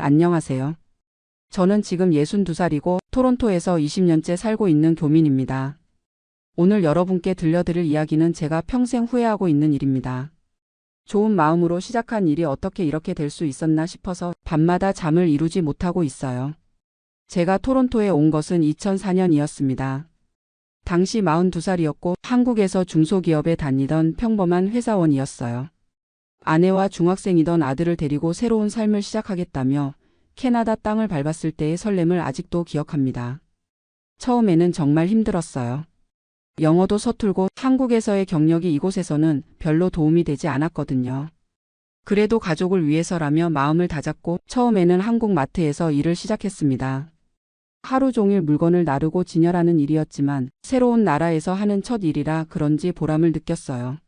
안녕하세요. 저는 지금 62살이고 토론토에서 20년째 살고 있는 교민입니다. 오늘 여러분께 들려드릴 이야기는 제가 평생 후회하고 있는 일입니다. 좋은 마음으로 시작한 일이 어떻게 이렇게 될 수 있었나 싶어서 밤마다 잠을 이루지 못하고 있어요. 제가 토론토에 온 것은 2004년이었습니다. 당시 42살이었고 한국에서 중소기업에 다니던 평범한 회사원이었어요. 아내와 중학생이던 아들을 데리고 새로운 삶을 시작하겠다며 캐나다 땅을 밟았을 때의 설렘을 아직도 기억합니다. 처음에는 정말 힘들었어요. 영어도 서툴고 한국에서의 경력이 이곳에서는 별로 도움이 되지 않았거든요. 그래도 가족을 위해서라며 마음을 다잡고 처음에는 한국 마트에서 일을 시작했습니다. 하루 종일 물건을 나르고 진열하는 일이었지만 새로운 나라에서 하는 첫 일이라 그런지 보람을 느꼈어요.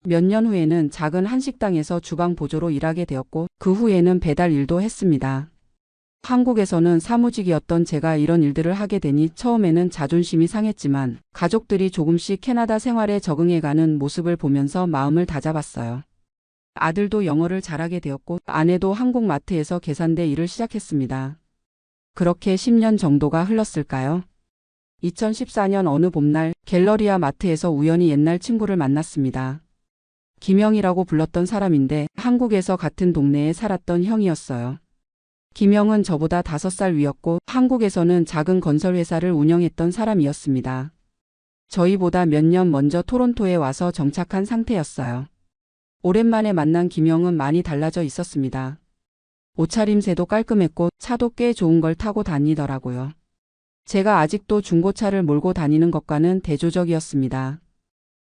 몇 년 후에는 작은 한식당에서 주방 보조로 일하게 되었고 그 후에는 배달 일도 했습니다. 한국에서는 사무직이었던 제가 이런 일들을 하게 되니 처음에는 자존심이 상했지만 가족들이 조금씩 캐나다 생활에 적응해가는 모습을 보면서 마음을 다잡았어요. 아들도 영어를 잘하게 되었고 아내도 한국 마트에서 계산대 일을 시작했습니다. 그렇게 10년 정도가 흘렀을까요? 2014년 어느 봄날 갤러리아 마트에서 우연히 옛날 친구를 만났습니다. 김영이라고 불렀던 사람인데 한국에서 같은 동네에 살았던 형이었어요. 김영은 저보다 5살 위였고 한국에서는 작은 건설회사를 운영했던 사람이었습니다. 저희보다 몇 년 먼저 토론토에 와서 정착한 상태였어요. 오랜만에 만난 김영은 많이 달라져 있었습니다. 옷차림새도 깔끔했고 차도 꽤 좋은 걸 타고 다니더라고요. 제가 아직도 중고차를 몰고 다니는 것과는 대조적이었습니다.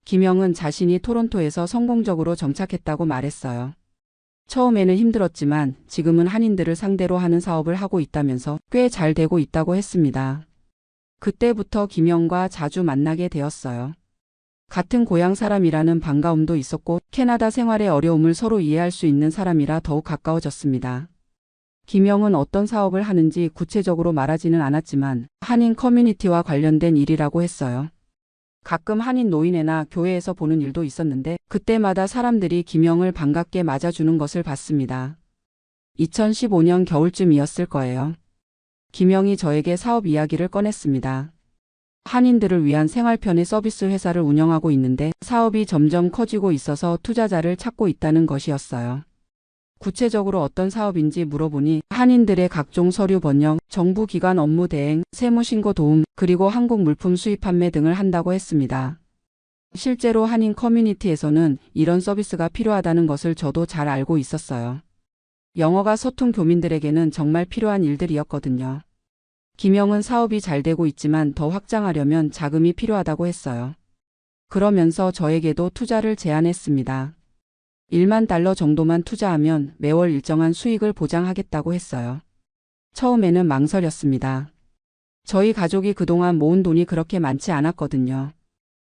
김영은 자신이 토론토에서 성공적으로 정착했다고 말했어요. 처음에는 힘들었지만 지금은 한인들을 상대로 하는 사업을 하고 있다면서 꽤 잘 되고 있다고 했습니다. 그때부터 김영과 자주 만나게 되었어요. 같은 고향 사람이라는 반가움도 있었고 캐나다 생활의 어려움을 서로 이해할 수 있는 사람이라 더욱 가까워졌습니다. 김영은 어떤 사업을 하는지 구체적으로 말하지는 않았지만 한인 커뮤니티와 관련된 일이라고 했어요. 가끔 한인 노인회나 교회에서 보는 일도 있었는데 그때마다 사람들이 김영을 반갑게 맞아주는 것을 봤습니다. 2015년 겨울쯤이었을 거예요. 김영이 저에게 사업 이야기를 꺼냈습니다. 한인들을 위한 생활편의 서비스 회사를 운영하고 있는데 사업이 점점 커지고 있어서 투자자를 찾고 있다는 것이었어요. 구체적으로 어떤 사업인지 물어보니 한인들의 각종 서류 번역, 정부기관 업무 대행, 세무신고 도움, 그리고 한국 물품 수입 판매 등을 한다고 했습니다. 실제로 한인 커뮤니티에서는 이런 서비스가 필요하다는 것을 저도 잘 알고 있었어요. 영어가 서툰 교민들에게는 정말 필요한 일들이었거든요. 김영은 사업이 잘 되고 있지만 더 확장하려면 자금이 필요하다고 했어요. 그러면서 저에게도 투자를 제안했습니다. $10,000 정도만 투자하면 매월 일정한 수익을 보장하겠다고 했어요. 처음에는 망설였습니다. 저희 가족이 그동안 모은 돈이 그렇게 많지 않았거든요.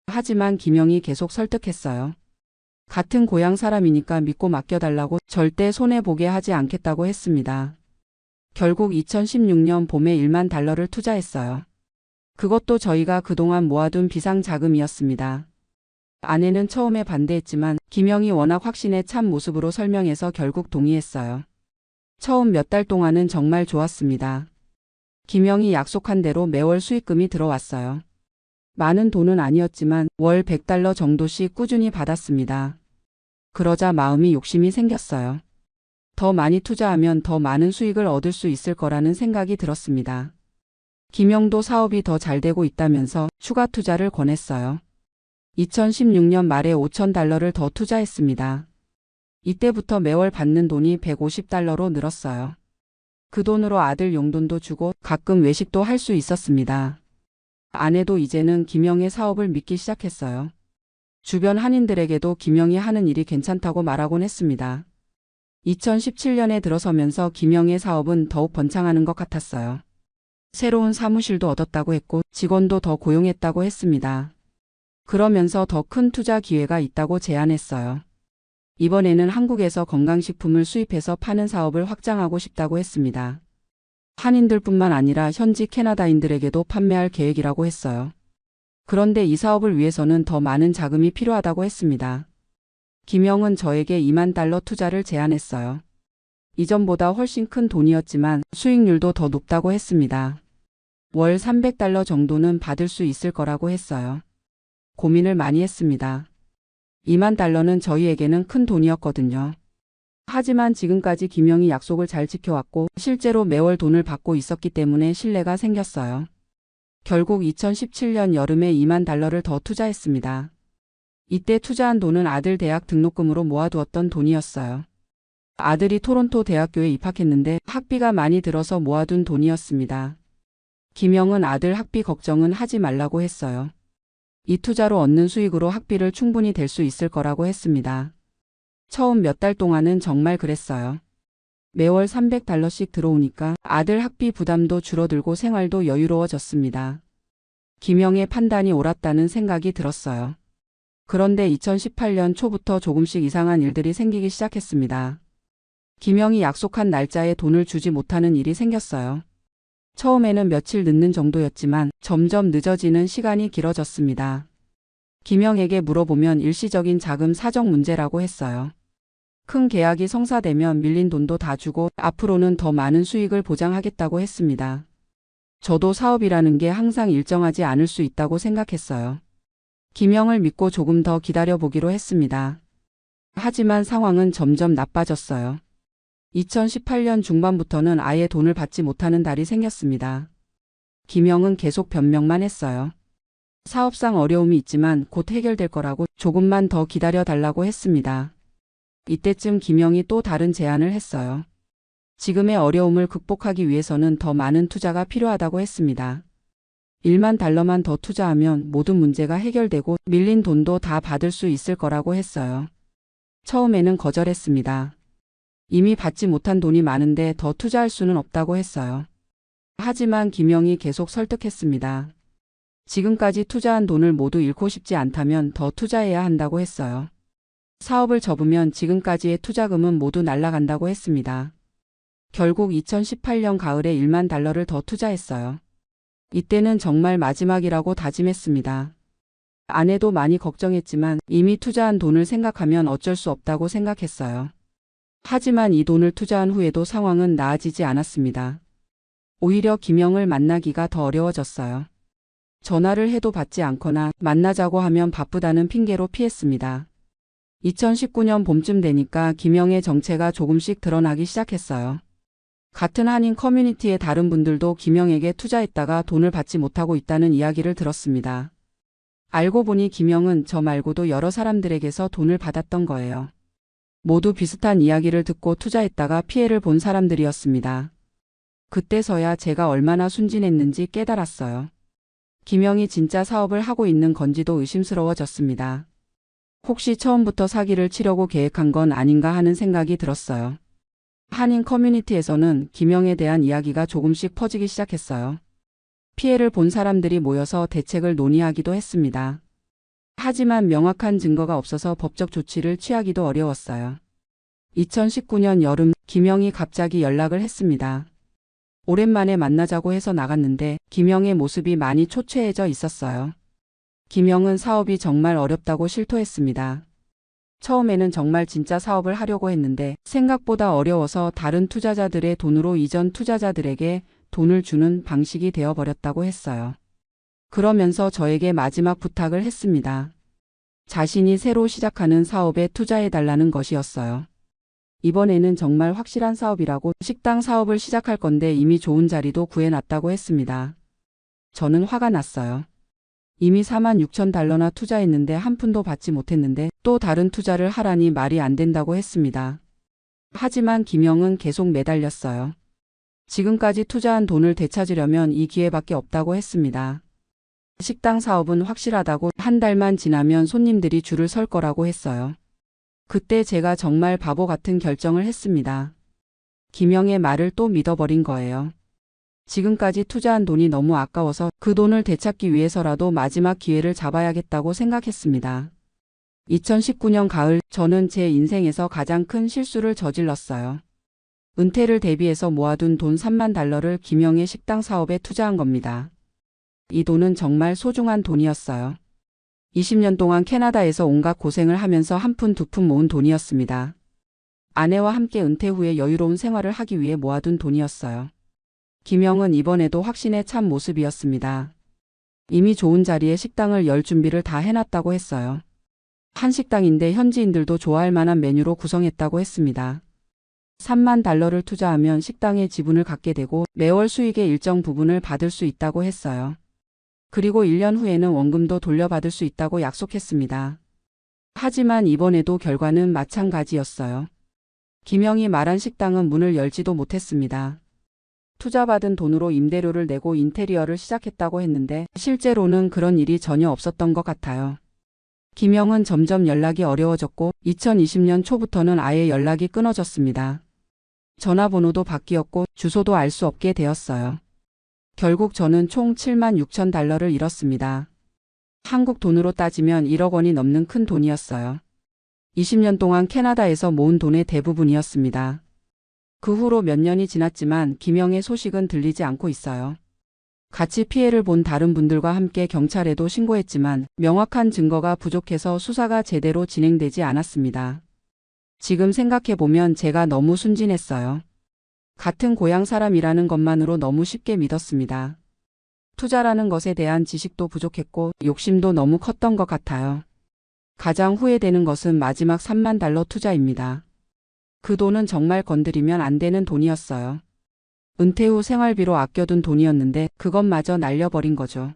하지만 김영이 계속 설득했어요. 같은 고향 사람이니까 믿고 맡겨달라고 절대 손해보게 하지 않겠다고 했습니다. 결국 2016년 봄에 $10,000를 투자했어요. 그것도 저희가 그동안 모아둔 비상자금이었습니다. 아내는 처음에 반대했지만 김영이 워낙 확신에 찬 모습으로 설명해서 결국 동의했어요. 처음 몇 달 동안은 정말 좋았습니다. 김영이 약속한 대로 매월 수익금이 들어왔어요. 많은 돈은 아니었지만 월 $100 정도씩 꾸준히 받았습니다. 그러자 마음이 욕심이 생겼어요. 더 많이 투자하면 더 많은 수익을 얻을 수 있을 거라는 생각이 들었습니다. 김영도 사업이 더 잘 되고 있다면서 추가 투자를 권했어요. 2016년 말에 $5,000를 더 투자했습니다. 이때부터 매월 받는 돈이 $150로 늘었어요. 그 돈으로 아들 용돈도 주고 가끔 외식도 할 수 있었습니다. 아내도 이제는 김영의 사업을 믿기 시작했어요. 주변 한인들에게도 김영이 하는 일이 괜찮다고 말하곤 했습니다. 2017년에 들어서면서 김영의 사업은 더욱 번창하는 것 같았어요. 새로운 사무실도 얻었다고 했고 직원도 더 고용했다고 했습니다. 그러면서 더 큰 투자 기회가 있다고 제안했어요. 이번에는 한국에서 건강식품을 수입해서 파는 사업을 확장하고 싶다고 했습니다. 한인들뿐만 아니라 현지 캐나다인들에게도 판매할 계획이라고 했어요. 그런데 이 사업을 위해서는 더 많은 자금이 필요하다고 했습니다. 김영은 저에게 $20,000 투자를 제안했어요. 이전보다 훨씬 큰 돈이었지만 수익률도 더 높다고 했습니다. 월 300달러 정도는 받을 수 있을 거라고 했어요. 고민을 많이 했습니다. 2만 달러는 저희에게는 큰 돈이었거든요. 하지만 지금까지 김영이 약속을 잘 지켜왔고 실제로 매월 돈을 받고 있었기 때문에 신뢰가 생겼어요. 결국 2017년 여름에 2만 달러를 더 투자했습니다. 이때 투자한 돈은 아들 대학 등록금으로 모아두었던 돈이었어요. 아들이 토론토 대학교에 입학했는데 학비가 많이 들어서 모아둔 돈이었습니다. 김영은 아들 학비 걱정은 하지 말라고 했어요. 이 투자로 얻는 수익으로 학비를 충분히 댈 수 있을 거라고 했습니다. 처음 몇 달 동안은 정말 그랬어요. 매월 300달러씩 들어오니까 아들 학비 부담도 줄어들고 생활도 여유로워졌습니다. 김영의 판단이 옳았다는 생각이 들었어요. 그런데 2018년 초부터 조금씩 이상한 일들이 생기기 시작했습니다. 김영이 약속한 날짜에 돈을 주지 못하는 일이 생겼어요. 처음에는 며칠 늦는 정도였지만 점점 늦어지는 시간이 길어졌습니다. 김영에게 물어보면 일시적인 자금 사정 문제라고 했어요. 큰 계약이 성사되면 밀린 돈도 다 주고 앞으로는 더 많은 수익을 보장하겠다고 했습니다. 저도 사업이라는 게 항상 일정하지 않을 수 있다고 생각했어요. 김영을 믿고 조금 더 기다려보기로 했습니다. 하지만 상황은 점점 나빠졌어요. 2018년 중반부터는 아예 돈을 받지 못하는 달이 생겼습니다. 김영은 계속 변명만 했어요. 사업상 어려움이 있지만 곧 해결될 거라고 조금만 더 기다려 달라고 했습니다. 이때쯤 김영이 또 다른 제안을 했어요. 지금의 어려움을 극복하기 위해서는 더 많은 투자가 필요하다고 했습니다. 1만 달러만 더 투자하면 모든 문제가 해결되고 밀린 돈도 다 받을 수 있을 거라고 했어요. 처음에는 거절했습니다. 이미 받지 못한 돈이 많은데 더 투자할 수는 없다고 했어요. 하지만 김영이 계속 설득했습니다. 지금까지 투자한 돈을 모두 잃고 싶지 않다면 더 투자해야 한다고 했어요. 사업을 접으면 지금까지의 투자금은 모두 날아간다고 했습니다. 결국 2018년 가을에 1만 달러를 더 투자했어요. 이때는 정말 마지막이라고 다짐했습니다. 아내도 많이 걱정했지만 이미 투자한 돈을 생각하면 어쩔 수 없다고 생각했어요. 하지만 이 돈을 투자한 후에도 상황은 나아지지 않았습니다. 오히려 김영을 만나기가 더 어려워졌어요. 전화를 해도 받지 않거나 만나자고 하면 바쁘다는 핑계로 피했습니다. 2019년 봄쯤 되니까 김영의 정체가 조금씩 드러나기 시작했어요. 같은 한인 커뮤니티의 다른 분들도 김영에게 투자했다가 돈을 받지 못하고 있다는 이야기를 들었습니다. 알고 보니 김영은 저 말고도 여러 사람들에게서 돈을 받았던 거예요. 모두 비슷한 이야기를 듣고 투자했다가 피해를 본 사람들이었습니다. 그때서야 제가 얼마나 순진했는지 깨달았어요. 김영이 진짜 사업을 하고 있는 건지도 의심스러워졌습니다. 혹시 처음부터 사기를 치려고 계획한 건 아닌가 하는 생각이 들었어요. 한인 커뮤니티에서는 김영에 대한 이야기가 조금씩 퍼지기 시작했어요. 피해를 본 사람들이 모여서 대책을 논의하기도 했습니다. 하지만 명확한 증거가 없어서 법적 조치를 취하기도 어려웠어요. 2019년 여름 김영이 갑자기 연락을 했습니다. 오랜만에 만나자고 해서 나갔는데 김영의 모습이 많이 초췌해져 있었어요. 김영은 사업이 정말 어렵다고 실토했습니다. 처음에는 정말 진짜 사업을 하려고 했는데 생각보다 어려워서 다른 투자자들의 돈으로 이전 투자자들에게 돈을 주는 방식이 되어버렸다고 했어요. 그러면서 저에게 마지막 부탁을 했습니다. 자신이 새로 시작하는 사업에 투자해달라는 것이었어요. 이번에는 정말 확실한 사업이라고 식당 사업을 시작할 건데 이미 좋은 자리도 구해놨다고 했습니다. 저는 화가 났어요. 이미 46,000달러나 투자했는데 한 푼도 받지 못했는데 또 다른 투자를 하라니 말이 안 된다고 했습니다. 하지만 김영은 계속 매달렸어요. 지금까지 투자한 돈을 되찾으려면 이 기회밖에 없다고 했습니다. 식당 사업은 확실하다고 한 달만 지나면 손님들이 줄을 설 거라고 했어요. 그때 제가 정말 바보 같은 결정을 했습니다. 김영의 말을 또 믿어버린 거예요. 지금까지 투자한 돈이 너무 아까워서 그 돈을 되찾기 위해서라도 마지막 기회를 잡아야겠다고 생각했습니다. 2019년 가을 저는 제 인생에서 가장 큰 실수를 저질렀어요. 은퇴를 대비해서 모아둔 돈 3만 달러를 김영의 식당 사업에 투자한 겁니다. 이 돈은 정말 소중한 돈이었어요. 20년 동안 캐나다에서 온갖 고생을 하면서 한 푼 두 푼 모은 돈이었습니다. 아내와 함께 은퇴 후에 여유로운 생활을 하기 위해 모아둔 돈이었어요. 김영은 이번에도 확신에 찬 모습이었습니다. 이미 좋은 자리에 식당을 열 준비를 다 해놨다고 했어요. 한식당인데 현지인들도 좋아할 만한 메뉴로 구성했다고 했습니다. 3만 달러를 투자하면 식당의 지분을 갖게 되고 매월 수익의 일정 부분을 받을 수 있다고 했어요. 그리고 1년 후에는 원금도 돌려받을 수 있다고 약속했습니다. 하지만 이번에도 결과는 마찬가지였어요. 김영이 말한 식당은 문을 열지도 못했습니다. 투자받은 돈으로 임대료를 내고 인테리어를 시작했다고 했는데 실제로는 그런 일이 전혀 없었던 것 같아요. 김영은 점점 연락이 어려워졌고 2020년 초부터는 아예 연락이 끊어졌습니다. 전화번호도 바뀌었고 주소도 알 수 없게 되었어요. 결국 저는 총 7만 6천 달러를 잃었습니다. 한국 돈으로 따지면 1억 원이 넘는 큰 돈이었어요. 20년 동안 캐나다에서 모은 돈의 대부분이었습니다. 그 후로 몇 년이 지났지만 김영의 소식은 들리지 않고 있어요. 같이 피해를 본 다른 분들과 함께 경찰에도 신고했지만 명확한 증거가 부족해서 수사가 제대로 진행되지 않았습니다. 지금 생각해보면 제가 너무 순진했어요. 같은 고향 사람이라는 것만으로 너무 쉽게 믿었습니다. 투자라는 것에 대한 지식도 부족했고 욕심도 너무 컸던 것 같아요. 가장 후회되는 것은 마지막 3만 달러 투자입니다. 그 돈은 정말 건드리면 안 되는 돈이었어요. 은퇴 후 생활비로 아껴둔 돈이었는데 그것마저 날려버린 거죠.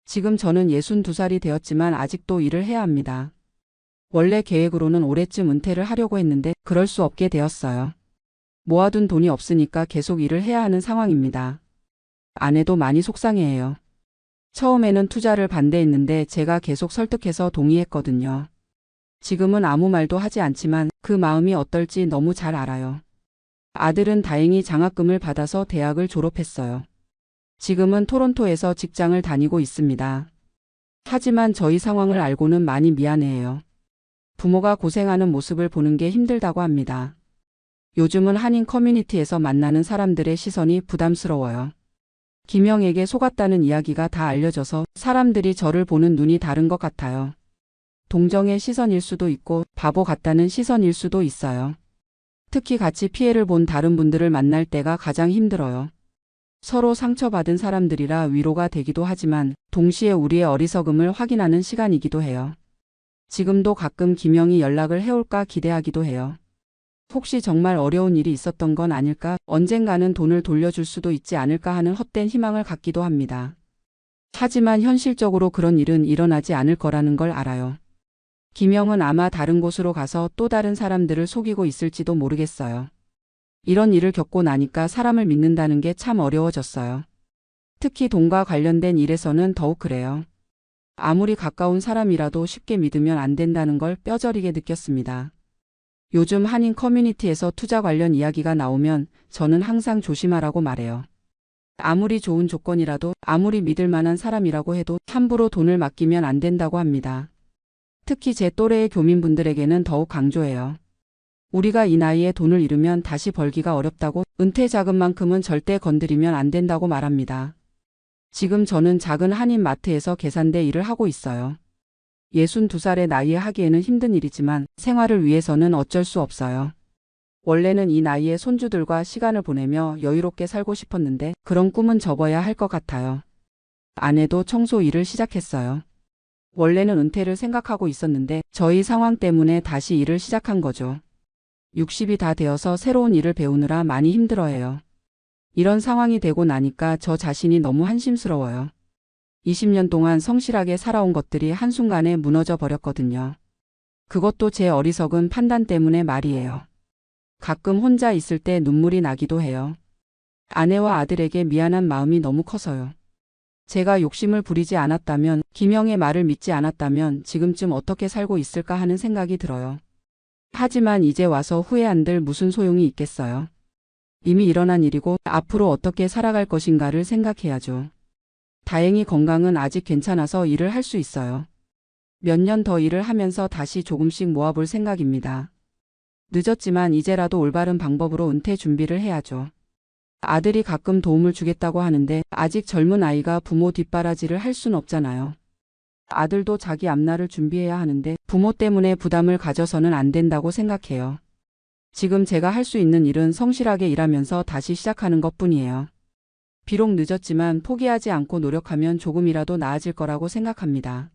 지금 저는 62살이 되었지만 아직도 일을 해야 합니다. 원래 계획으로는 올해쯤 은퇴를 하려고 했는데 그럴 수 없게 되었어요. 모아둔 돈이 없으니까 계속 일을 해야 하는 상황입니다. 아내도 많이 속상해해요. 처음에는 투자를 반대했는데 제가 계속 설득해서 동의했거든요. 지금은 아무 말도 하지 않지만 그 마음이 어떨지 너무 잘 알아요. 아들은 다행히 장학금을 받아서 대학을 졸업했어요. 지금은 토론토에서 직장을 다니고 있습니다. 하지만 저희 상황을 알고는 많이 미안해해요. 부모가 고생하는 모습을 보는 게 힘들다고 합니다. 요즘은 한인 커뮤니티에서 만나는 사람들의 시선이 부담스러워요. 김영에게 속았다는 이야기가 다 알려져서 사람들이 저를 보는 눈이 다른 것 같아요. 동정의 시선일 수도 있고 바보 같다는 시선일 수도 있어요. 특히 같이 피해를 본 다른 분들을 만날 때가 가장 힘들어요. 서로 상처받은 사람들이라 위로가 되기도 하지만 동시에 우리의 어리석음을 확인하는 시간이기도 해요. 지금도 가끔 김영이 연락을 해올까 기대하기도 해요. 혹시 정말 어려운 일이 있었던 건 아닐까, 언젠가는 돈을 돌려줄 수도 있지 않을까 하는 헛된 희망을 갖기도 합니다. 하지만 현실적으로 그런 일은 일어나지 않을 거라는 걸 알아요. 김영은 아마 다른 곳으로 가서 또 다른 사람들을 속이고 있을지도 모르겠어요. 이런 일을 겪고 나니까 사람을 믿는다는 게 참 어려워졌어요. 특히 돈과 관련된 일에서는 더욱 그래요. 아무리 가까운 사람이라도 쉽게 믿으면 안 된다는 걸 뼈저리게 느꼈습니다. 요즘 한인 커뮤니티에서 투자 관련 이야기가 나오면 저는 항상 조심하라고 말해요. 아무리 좋은 조건이라도 아무리 믿을 만한 사람이라고 해도 함부로 돈을 맡기면 안 된다고 합니다. 특히 제 또래의 교민분들에게는 더욱 강조해요. 우리가 이 나이에 돈을 잃으면 다시 벌기가 어렵다고, 은퇴 자금만큼은 절대 건드리면 안 된다고 말합니다. 지금 저는 작은 한인 마트에서 계산대 일을 하고 있어요. 62살의 나이에 하기에는 힘든 일이지만 생활을 위해서는 어쩔 수 없어요. 원래는 이 나이에 손주들과 시간을 보내며 여유롭게 살고 싶었는데 그런 꿈은 접어야 할 것 같아요. 아내도 청소 일을 시작했어요. 원래는 은퇴를 생각하고 있었는데 저희 상황 때문에 다시 일을 시작한 거죠. 60이 다 되어서 새로운 일을 배우느라 많이 힘들어해요. 이런 상황이 되고 나니까 저 자신이 너무 한심스러워요. 20년 동안 성실하게 살아온 것들이 한순간에 무너져 버렸거든요. 그것도 제 어리석은 판단 때문에 말이에요. 가끔 혼자 있을 때 눈물이 나기도 해요. 아내와 아들에게 미안한 마음이 너무 커서요. 제가 욕심을 부리지 않았다면, 김영의 말을 믿지 않았다면 지금쯤 어떻게 살고 있을까 하는 생각이 들어요. 하지만 이제 와서 후회한들 무슨 소용이 있겠어요. 이미 일어난 일이고 앞으로 어떻게 살아갈 것인가를 생각해야죠. 다행히 건강은 아직 괜찮아서 일을 할 수 있어요. 몇 년 더 일을 하면서 다시 조금씩 모아볼 생각입니다. 늦었지만 이제라도 올바른 방법으로 은퇴 준비를 해야죠. 아들이 가끔 도움을 주겠다고 하는데 아직 젊은 아이가 부모 뒷바라지를 할 순 없잖아요. 아들도 자기 앞날을 준비해야 하는데 부모 때문에 부담을 가져서는 안 된다고 생각해요. 지금 제가 할 수 있는 일은 성실하게 일하면서 다시 시작하는 것뿐이에요. 비록 늦었지만 포기하지 않고 노력하면 조금이라도 나아질 거라고 생각합니다.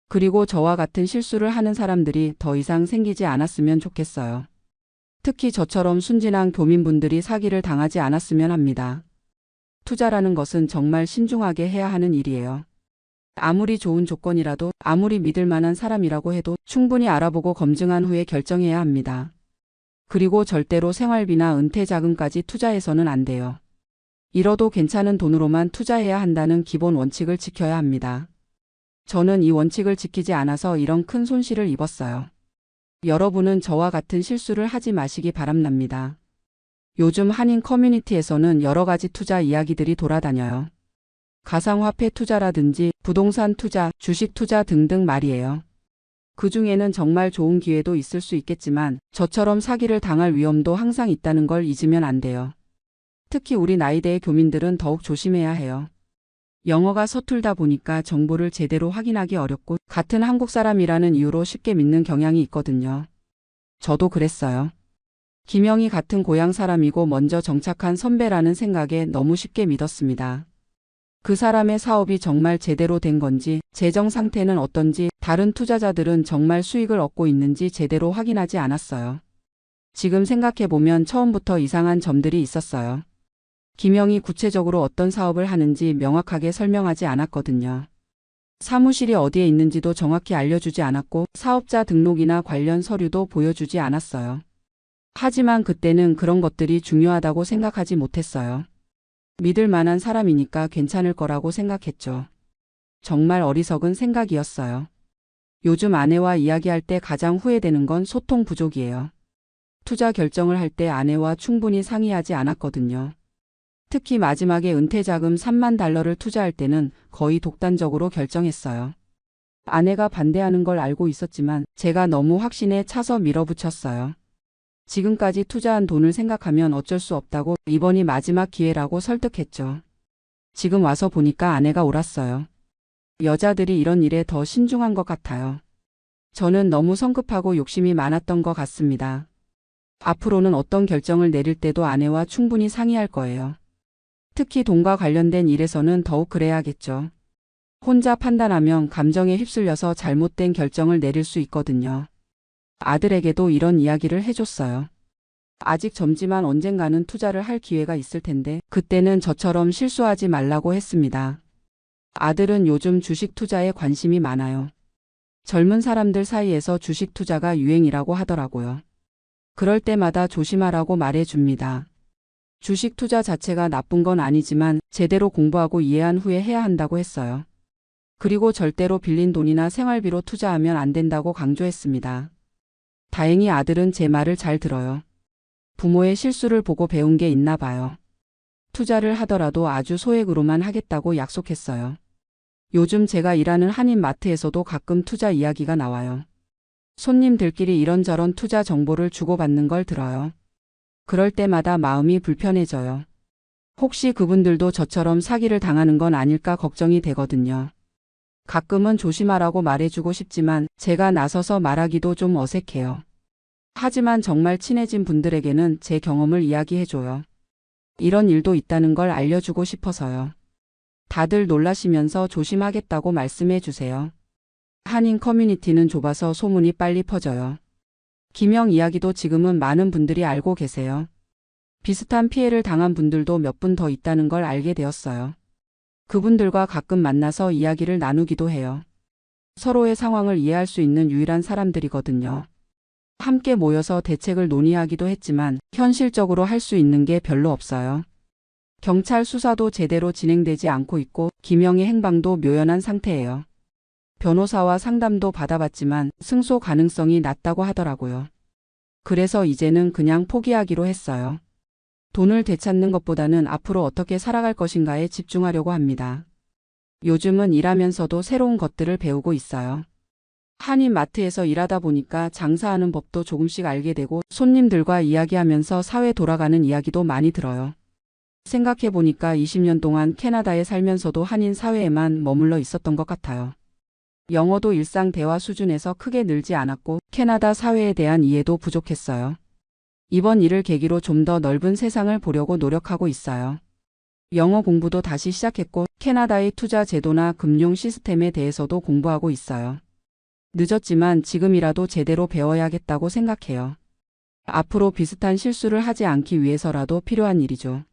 그리고 저와 같은 실수를 하는 사람들이 더 이상 생기지 않았으면 좋겠어요. 특히 저처럼 순진한 교민분들이 사기를 당하지 않았으면 합니다. 투자라는 것은 정말 신중하게 해야 하는 일이에요. 아무리 좋은 조건이라도, 아무리 믿을 만한 사람이라고 해도 충분히 알아보고 검증한 후에 결정해야 합니다. 그리고 절대로 생활비나 은퇴 자금까지 투자해서는 안 돼요. 잃어도 괜찮은 돈으로만 투자해야 한다는 기본 원칙을 지켜야 합니다. 저는 이 원칙을 지키지 않아서 이런 큰 손실을 입었어요. 여러분은 저와 같은 실수를 하지 마시기 바랍니다. 요즘 한인 커뮤니티에서는 여러 가지 투자 이야기들이 돌아다녀요. 가상화폐 투자라든지 부동산 투자, 주식 투자 등등 말이에요. 그 중에는 정말 좋은 기회도 있을 수 있겠지만 저처럼 사기를 당할 위험도 항상 있다는 걸 잊으면 안 돼요. 특히 우리 나이대의 교민들은 더욱 조심해야 해요. 영어가 서툴다 보니까 정보를 제대로 확인하기 어렵고 같은 한국 사람이라는 이유로 쉽게 믿는 경향이 있거든요. 저도 그랬어요. 김영희 같은 고향 사람이고 먼저 정착한 선배라는 생각에 너무 쉽게 믿었습니다. 그 사람의 사업이 정말 제대로 된 건지, 재정 상태는 어떤지, 다른 투자자들은 정말 수익을 얻고 있는지 제대로 확인하지 않았어요. 지금 생각해보면 처음부터 이상한 점들이 있었어요. 김영희 구체적으로 어떤 사업을 하는지 명확하게 설명하지 않았거든요. 사무실이 어디에 있는지도 정확히 알려주지 않았고 사업자 등록이나 관련 서류도 보여주지 않았어요. 하지만 그때는 그런 것들이 중요하다고 생각하지 못했어요. 믿을 만한 사람이니까 괜찮을 거라고 생각했죠. 정말 어리석은 생각이었어요. 요즘 아내와 이야기할 때 가장 후회되는 건 소통 부족이에요. 투자 결정을 할 때 아내와 충분히 상의하지 않았거든요. 특히 마지막에 은퇴자금 3만 달러를 투자할 때는 거의 독단적으로 결정했어요. 아내가 반대하는 걸 알고 있었지만 제가 너무 확신에 차서 밀어붙였어요. 지금까지 투자한 돈을 생각하면 어쩔 수 없다고 이번이 마지막 기회라고 설득했죠. 지금 와서 보니까 아내가 옳았어요. 여자들이 이런 일에 더 신중한 것 같아요. 저는 너무 성급하고 욕심이 많았던 것 같습니다. 앞으로는 어떤 결정을 내릴 때도 아내와 충분히 상의할 거예요. 특히 돈과 관련된 일에서는 더욱 그래야겠죠. 혼자 판단하면 감정에 휩쓸려서 잘못된 결정을 내릴 수 있거든요. 아들에게도 이런 이야기를 해줬어요. 아직 젊지만 언젠가는 투자를 할 기회가 있을 텐데 그때는 저처럼 실수하지 말라고 했습니다. 아들은 요즘 주식 투자에 관심이 많아요. 젊은 사람들 사이에서 주식 투자가 유행이라고 하더라고요. 그럴 때마다 조심하라고 말해줍니다. 주식 투자 자체가 나쁜 건 아니지만 제대로 공부하고 이해한 후에 해야 한다고 했어요. 그리고 절대로 빌린 돈이나 생활비로 투자하면 안 된다고 강조했습니다. 다행히 아들은 제 말을 잘 들어요. 부모의 실수를 보고 배운 게 있나 봐요. 투자를 하더라도 아주 소액으로만 하겠다고 약속했어요. 요즘 제가 일하는 한인 마트에서도 가끔 투자 이야기가 나와요. 손님들끼리 이런저런 투자 정보를 주고받는 걸 들어요. 그럴 때마다 마음이 불편해져요. 혹시 그분들도 저처럼 사기를 당하는 건 아닐까 걱정이 되거든요. 가끔은 조심하라고 말해주고 싶지만 제가 나서서 말하기도 좀 어색해요. 하지만 정말 친해진 분들에게는 제 경험을 이야기해줘요. 이런 일도 있다는 걸 알려주고 싶어서요. 다들 놀라시면서 조심하겠다고 말씀해주세요. 한인 커뮤니티는 좁아서 소문이 빨리 퍼져요. 김영 이야기도 지금은 많은 분들이 알고 계세요. 비슷한 피해를 당한 분들도 몇 분 더 있다는 걸 알게 되었어요. 그분들과 가끔 만나서 이야기를 나누기도 해요. 서로의 상황을 이해할 수 있는 유일한 사람들이거든요. 함께 모여서 대책을 논의하기도 했지만 현실적으로 할 수 있는 게 별로 없어요. 경찰 수사도 제대로 진행되지 않고 있고 김영의 행방도 묘연한 상태예요. 변호사와 상담도 받아봤지만 승소 가능성이 낮다고 하더라고요. 그래서 이제는 그냥 포기하기로 했어요. 돈을 되찾는 것보다는 앞으로 어떻게 살아갈 것인가에 집중하려고 합니다. 요즘은 일하면서도 새로운 것들을 배우고 있어요. 한인 마트에서 일하다 보니까 장사하는 법도 조금씩 알게 되고 손님들과 이야기하면서 사회 돌아가는 이야기도 많이 들어요. 생각해보니까 20년 동안 캐나다에 살면서도 한인 사회에만 머물러 있었던 것 같아요. 영어도 일상 대화 수준에서 크게 늘지 않았고 캐나다 사회에 대한 이해도 부족했어요. 이번 일을 계기로 좀 더 넓은 세상을 보려고 노력하고 있어요. 영어 공부도 다시 시작했고 캐나다의 투자 제도나 금융 시스템에 대해서도 공부하고 있어요. 늦었지만 지금이라도 제대로 배워야겠다고 생각해요. 앞으로 비슷한 실수를 하지 않기 위해서라도 필요한 일이죠.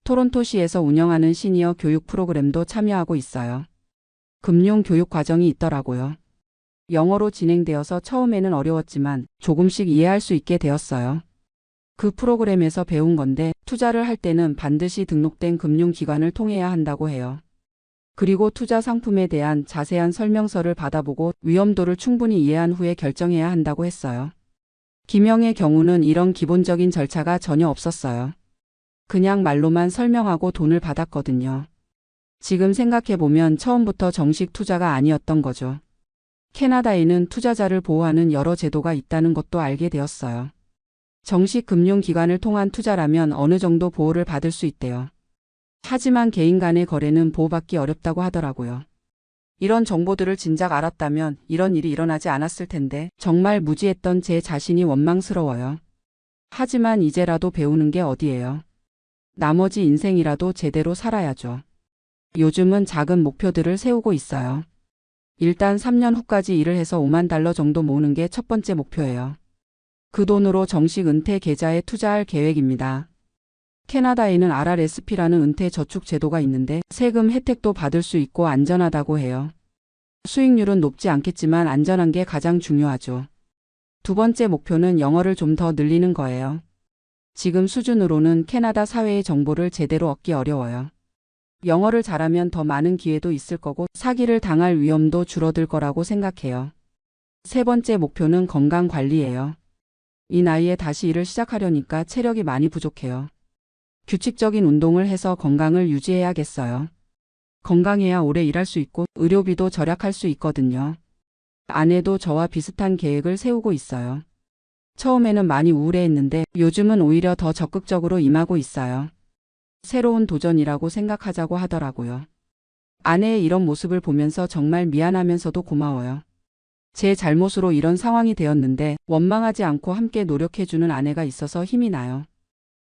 토론토시에서 운영하는 시니어 교육 프로그램도 참여하고 있어요. 금융 교육 과정이 있더라고요. 영어로 진행되어서 처음에는 어려웠지만 조금씩 이해할 수 있게 되었어요. 그 프로그램에서 배운 건데 투자를 할 때는 반드시 등록된 금융기관을 통해야 한다고 해요. 그리고 투자 상품에 대한 자세한 설명서를 받아보고 위험도를 충분히 이해한 후에 결정해야 한다고 했어요. 김영의 경우는 이런 기본적인 절차가 전혀 없었어요. 그냥 말로만 설명하고 돈을 받았거든요. 지금 생각해보면 처음부터 정식 투자가 아니었던 거죠. 캐나다에는 투자자를 보호하는 여러 제도가 있다는 것도 알게 되었어요. 정식 금융기관을 통한 투자라면 어느 정도 보호를 받을 수 있대요. 하지만 개인 간의 거래는 보호받기 어렵다고 하더라고요. 이런 정보들을 진작 알았다면 이런 일이 일어나지 않았을 텐데 정말 무지했던 제 자신이 원망스러워요. 하지만 이제라도 배우는 게 어디예요. 나머지 인생이라도 제대로 살아야죠. 요즘은 작은 목표들을 세우고 있어요. 일단 3년 후까지 일을 해서 $50,000 정도 모으는 게 첫 번째 목표예요. 그 돈으로 정식 은퇴 계좌에 투자할 계획입니다. 캐나다에는 RRSP라는 은퇴 저축 제도가 있는데 세금 혜택도 받을 수 있고 안전하다고 해요. 수익률은 높지 않겠지만 안전한 게 가장 중요하죠. 두 번째 목표는 영어를 좀 더 늘리는 거예요. 지금 수준으로는 캐나다 사회의 정보를 제대로 얻기 어려워요. 영어를 잘하면 더 많은 기회도 있을 거고 사기를 당할 위험도 줄어들 거라고 생각해요. 세 번째 목표는 건강 관리예요. 이 나이에 다시 일을 시작하려니까 체력이 많이 부족해요. 규칙적인 운동을 해서 건강을 유지해야겠어요. 건강해야 오래 일할 수 있고 의료비도 절약할 수 있거든요. 아내도 저와 비슷한 계획을 세우고 있어요. 처음에는 많이 우울해했는데 요즘은 오히려 더 적극적으로 임하고 있어요. 새로운 도전이라고 생각하자고 하더라고요. 아내의 이런 모습을 보면서 정말 미안하면서도 고마워요. 제 잘못으로 이런 상황이 되었는데 원망하지 않고 함께 노력해주는 아내가 있어서 힘이 나요.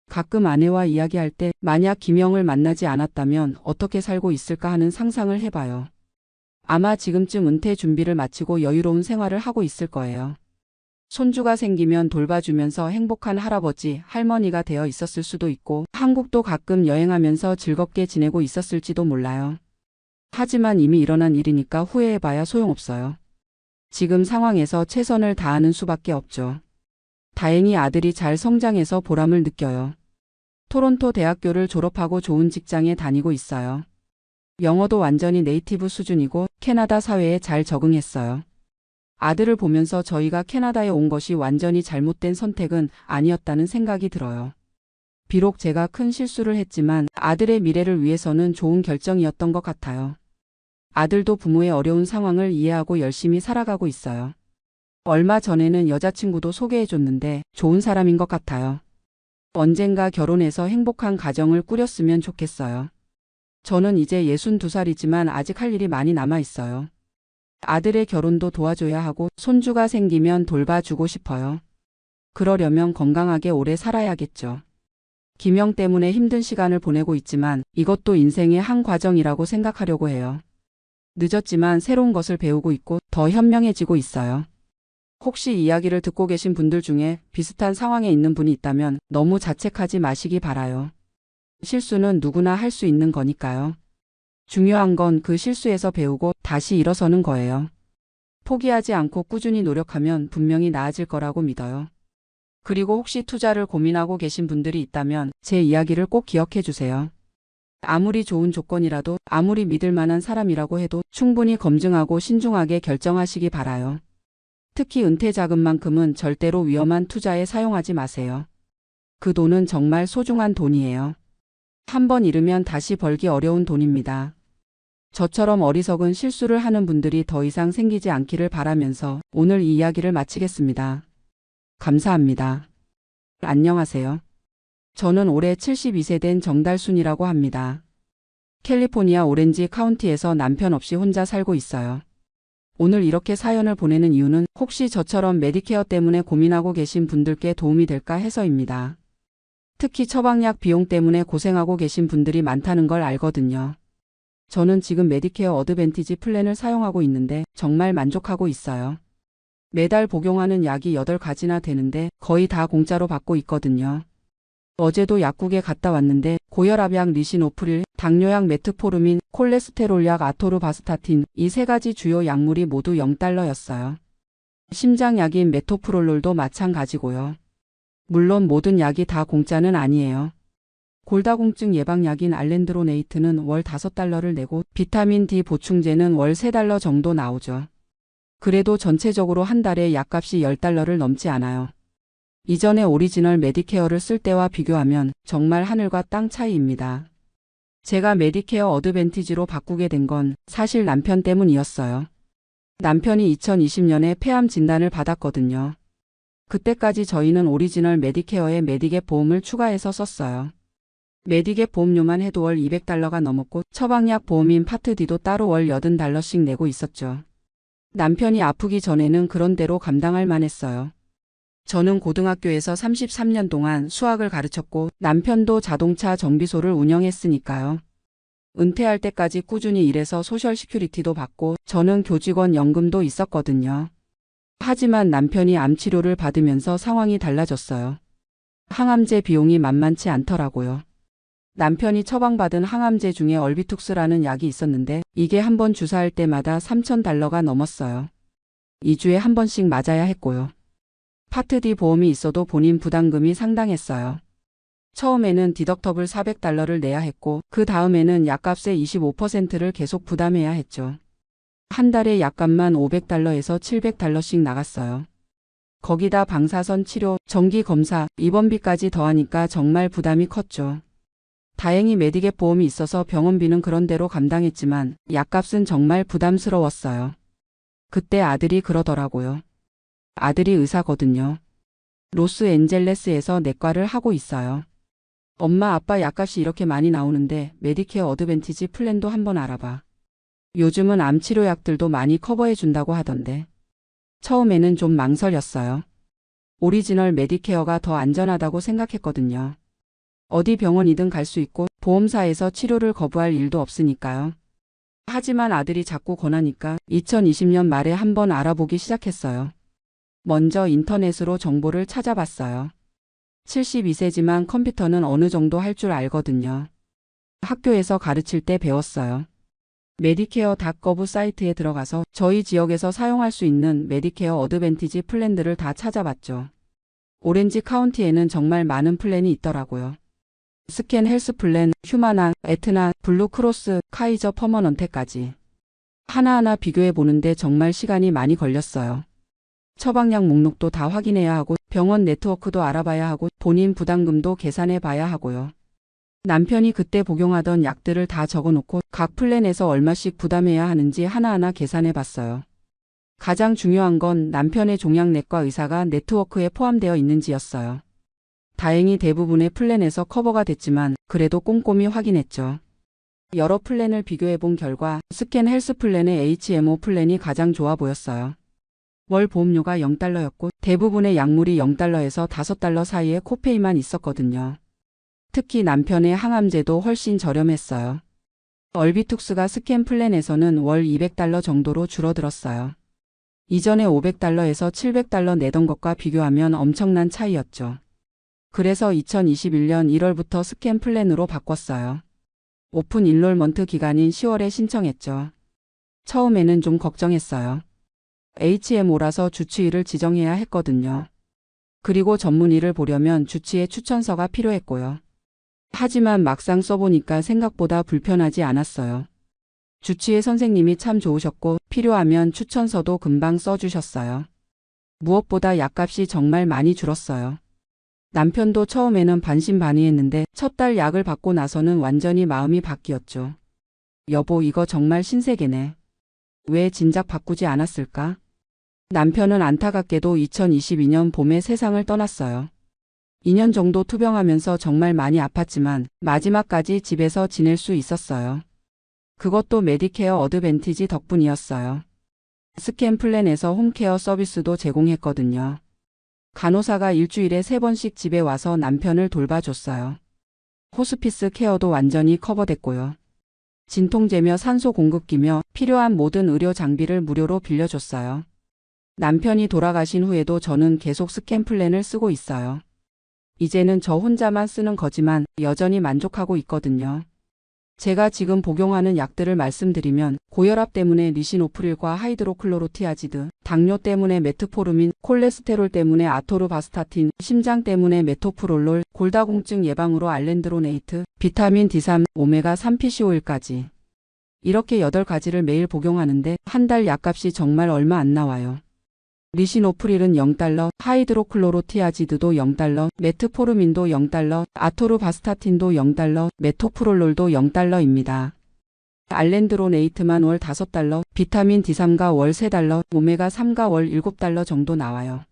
가끔 아내와 이야기할 때 만약 김영을 만나지 않았다면 어떻게 살고 있을까 하는 상상을 해봐요. 아마 지금쯤 은퇴 준비를 마치고 여유로운 생활을 하고 있을 거예요. 손주가 생기면 돌봐주면서 행복한 할아버지, 할머니가 되어 있었을 수도 있고 한국도 가끔 여행하면서 즐겁게 지내고 있었을지도 몰라요. 하지만 이미 일어난 일이니까 후회해봐야 소용없어요. 지금 상황에서 최선을 다하는 수밖에 없죠. 다행히 아들이 잘 성장해서 보람을 느껴요. 토론토 대학교를 졸업하고 좋은 직장에 다니고 있어요. 영어도 완전히 네이티브 수준이고 캐나다 사회에 잘 적응했어요. 아들을 보면서 저희가 캐나다에 온 것이 완전히 잘못된 선택은 아니었다는 생각이 들어요. 비록 제가 큰 실수를 했지만 아들의 미래를 위해서는 좋은 결정이었던 것 같아요. 아들도 부모의 어려운 상황을 이해하고 열심히 살아가고 있어요. 얼마 전에는 여자친구도 소개해줬는데 좋은 사람인 것 같아요. 언젠가 결혼해서 행복한 가정을 꾸렸으면 좋겠어요. 저는 이제 62살이지만 아직 할 일이 많이 남아 있어요. 아들의 결혼도 도와줘야 하고 손주가 생기면 돌봐주고 싶어요. 그러려면 건강하게 오래 살아야겠죠. 김영 때문에 힘든 시간을 보내고 있지만 이것도 인생의 한 과정이라고 생각하려고 해요. 늦었지만 새로운 것을 배우고 있고 더 현명해지고 있어요. 혹시 이야기를 듣고 계신 분들 중에 비슷한 상황에 있는 분이 있다면 너무 자책하지 마시기 바라요. 실수는 누구나 할 수 있는 거니까요. 중요한 건 그 실수에서 배우고 다시 일어서는 거예요. 포기하지 않고 꾸준히 노력하면 분명히 나아질 거라고 믿어요. 그리고 혹시 투자를 고민하고 계신 분들이 있다면 제 이야기를 꼭 기억해 주세요. 아무리 좋은 조건이라도 아무리 믿을 만한 사람이라고 해도 충분히 검증하고 신중하게 결정하시기 바라요. 특히 은퇴 자금만큼은 절대로 위험한 투자에 사용하지 마세요. 그 돈은 정말 소중한 돈이에요. 한번 잃으면 다시 벌기 어려운 돈입니다. 저처럼 어리석은 실수를 하는 분들이 더 이상 생기지 않기를 바라면서 오늘 이 이야기를 마치겠습니다. 감사합니다. 안녕하세요. 저는 올해 72세 된 정달순이라고 합니다. 캘리포니아 오렌지 카운티에서 남편 없이 혼자 살고 있어요. 오늘 이렇게 사연을 보내는 이유는 혹시 저처럼 메디케어 때문에 고민하고 계신 분들께 도움이 될까 해서입니다. 특히 처방약 비용 때문에 고생하고 계신 분들이 많다는 걸 알거든요. 저는 지금 메디케어 어드밴티지 플랜을 사용하고 있는데 정말 만족하고 있어요. 매달 복용하는 약이 8가지나 되는데 거의 다 공짜로 받고 있거든요. 어제도 약국에 갔다 왔는데 고혈압약 리시노프릴, 당뇨약 메트포르민, 콜레스테롤약 아토르바스타틴 이 3가지 주요 약물이 모두 0달러였어요. 심장약인 메토프롤롤도 마찬가지고요. 물론 모든 약이 다 공짜는 아니에요. 골다공증 예방약인 알렌드로네이트는 월 5달러를 내고 비타민 D 보충제는 월 3달러 정도 나오죠. 그래도 전체적으로 한 달에 약값이 10달러를 넘지 않아요. 이전에 오리지널 메디케어를 쓸 때와 비교하면 정말 하늘과 땅 차이입니다. 제가 메디케어 어드밴티지로 바꾸게 된 건 사실 남편 때문이었어요. 남편이 2020년에 폐암 진단을 받았거든요. 그때까지 저희는 오리지널 메디케어에 메디갭 보험을 추가해서 썼어요. 메디갭 보험료만 해도 월 200달러가 넘었고 처방약 보험인 파트 D도 따로 월 80달러씩 내고 있었죠. 남편이 아프기 전에는 그런 대로 감당할 만했어요. 저는 고등학교에서 33년 동안 수학을 가르쳤고 남편도 자동차 정비소를 운영했으니까요. 은퇴할 때까지 꾸준히 일해서 소셜 시큐리티도 받고 저는 교직원 연금도 있었거든요. 하지만 남편이 암 치료를 받으면서 상황이 달라졌어요. 항암제 비용이 만만치 않더라고요. 남편이 처방받은 항암제 중에 얼비툭스라는 약이 있었는데 이게 한 번 주사할 때마다 3,000달러가 넘었어요. 2주에 한 번씩 맞아야 했고요. 파트 D 보험이 있어도 본인 부담금이 상당했어요. 처음에는 디덕터블 400달러를 내야 했고 그 다음에는 약값의 25%를 계속 부담해야 했죠. 한 달에 약값만 500달러에서 700달러씩 나갔어요. 거기다 방사선 치료, 정기 검사, 입원비까지 더하니까 정말 부담이 컸죠. 다행히 메디갭 보험이 있어서 병원비는 그런대로 감당했지만 약값은 정말 부담스러웠어요. 그때 아들이 그러더라고요. 아들이 의사거든요. 로스앤젤레스에서 내과를 하고 있어요. 엄마 아빠 약값이 이렇게 많이 나오는데 메디케어 어드밴티지 플랜도 한번 알아봐. 요즘은 암 치료약들도 많이 커버해 준다고 하던데. 처음에는 좀 망설였어요. 오리지널 메디케어가 더 안전하다고 생각했거든요. 어디 병원이든 갈 수 있고 보험사에서 치료를 거부할 일도 없으니까요. 하지만 아들이 자꾸 권하니까 2020년 말에 한번 알아보기 시작했어요. 먼저 인터넷으로 정보를 찾아봤어요. 72세지만 컴퓨터는 어느 정도 할 줄 알거든요. 학교에서 가르칠 때 배웠어요. 메디케어.gov 사이트에 들어가서 저희 지역에서 사용할 수 있는 메디케어 어드밴티지 플랜들을 다 찾아봤죠. 오렌지 카운티에는 정말 많은 플랜이 있더라고요. 스캔 헬스 플랜, 휴마나, 에트나, 블루크로스, 카이저 퍼머넌테까지. 하나하나 비교해 보는데 정말 시간이 많이 걸렸어요. 처방약 목록도 다 확인해야 하고 병원 네트워크도 알아봐야 하고 본인 부담금도 계산해 봐야 하고요. 남편이 그때 복용하던 약들을 다 적어놓고 각 플랜에서 얼마씩 부담해야 하는지 하나하나 계산해 봤어요. 가장 중요한 건 남편의 종양내과 의사가 네트워크에 포함되어 있는지였어요. 다행히 대부분의 플랜에서 커버가 됐지만 그래도 꼼꼼히 확인했죠. 여러 플랜을 비교해 본 결과 스캔 헬스 플랜의 HMO 플랜이 가장 좋아 보였어요. 월 보험료가 0달러였고 대부분의 약물이 0달러에서 5달러 사이에 코페이만 있었거든요. 특히 남편의 항암제도 훨씬 저렴했어요. 얼비툭스가 스캔 플랜에서는 월 200달러 정도로 줄어들었어요. 이전에 500달러에서 700달러 내던 것과 비교하면 엄청난 차이였죠. 그래서 2021년 1월부터 스캔 플랜으로 바꿨어요. 오픈 인롤먼트 기간인 10월에 신청했죠. 처음에는 좀 걱정했어요. HMO라서 주치의를 지정해야 했거든요. 그리고 전문의를 보려면 주치의 추천서가 필요했고요. 하지만 막상 써보니까 생각보다 불편하지 않았어요. 주치의 선생님이 참 좋으셨고 필요하면 추천서도 금방 써주셨어요. 무엇보다 약값이 정말 많이 줄었어요. 남편도 처음에는 반신반의했는데 첫 달 약을 받고 나서는 완전히 마음이 바뀌었죠. 여보, 이거 정말 신세계네. 왜 진작 바꾸지 않았을까? 남편은 안타깝게도 2022년 봄에 세상을 떠났어요. 2년 정도 투병하면서 정말 많이 아팠지만 마지막까지 집에서 지낼 수 있었어요. 그것도 메디케어 어드밴티지 덕분이었어요. 스캔 플랜에서 홈케어 서비스도 제공했거든요. 간호사가 일주일에 3번씩 집에 와서 남편을 돌봐줬어요. 호스피스 케어도 완전히 커버됐고요. 진통제며 산소 공급기며 필요한 모든 의료 장비를 무료로 빌려줬어요. 남편이 돌아가신 후에도 저는 계속 스캔 플랜을 쓰고 있어요. 이제는 저 혼자만 쓰는 거지만 여전히 만족하고 있거든요. 제가 지금 복용하는 약들을 말씀드리면 고혈압 때문에 리시노프릴과 하이드로클로로티아지드, 당뇨 때문에 메트포르민, 콜레스테롤 때문에 아토르바스타틴, 심장 때문에 메토프롤롤, 골다공증 예방으로 알렌드로네이트, 비타민 D3, 오메가3 PCO일까지. 이렇게 8가지를 매일 복용하는데 한 달 약값이 정말 얼마 안 나와요. 리시노프릴은 0달러, 하이드로클로로티아지드도 0달러, 메트포르민도 0달러, 아토르바스타틴도 0달러, 메토프롤롤도 0달러입니다. 알렌드로네이트만 월 5달러, 비타민 D3가 월 3달러, 오메가3가 월 7달러 정도 나와요.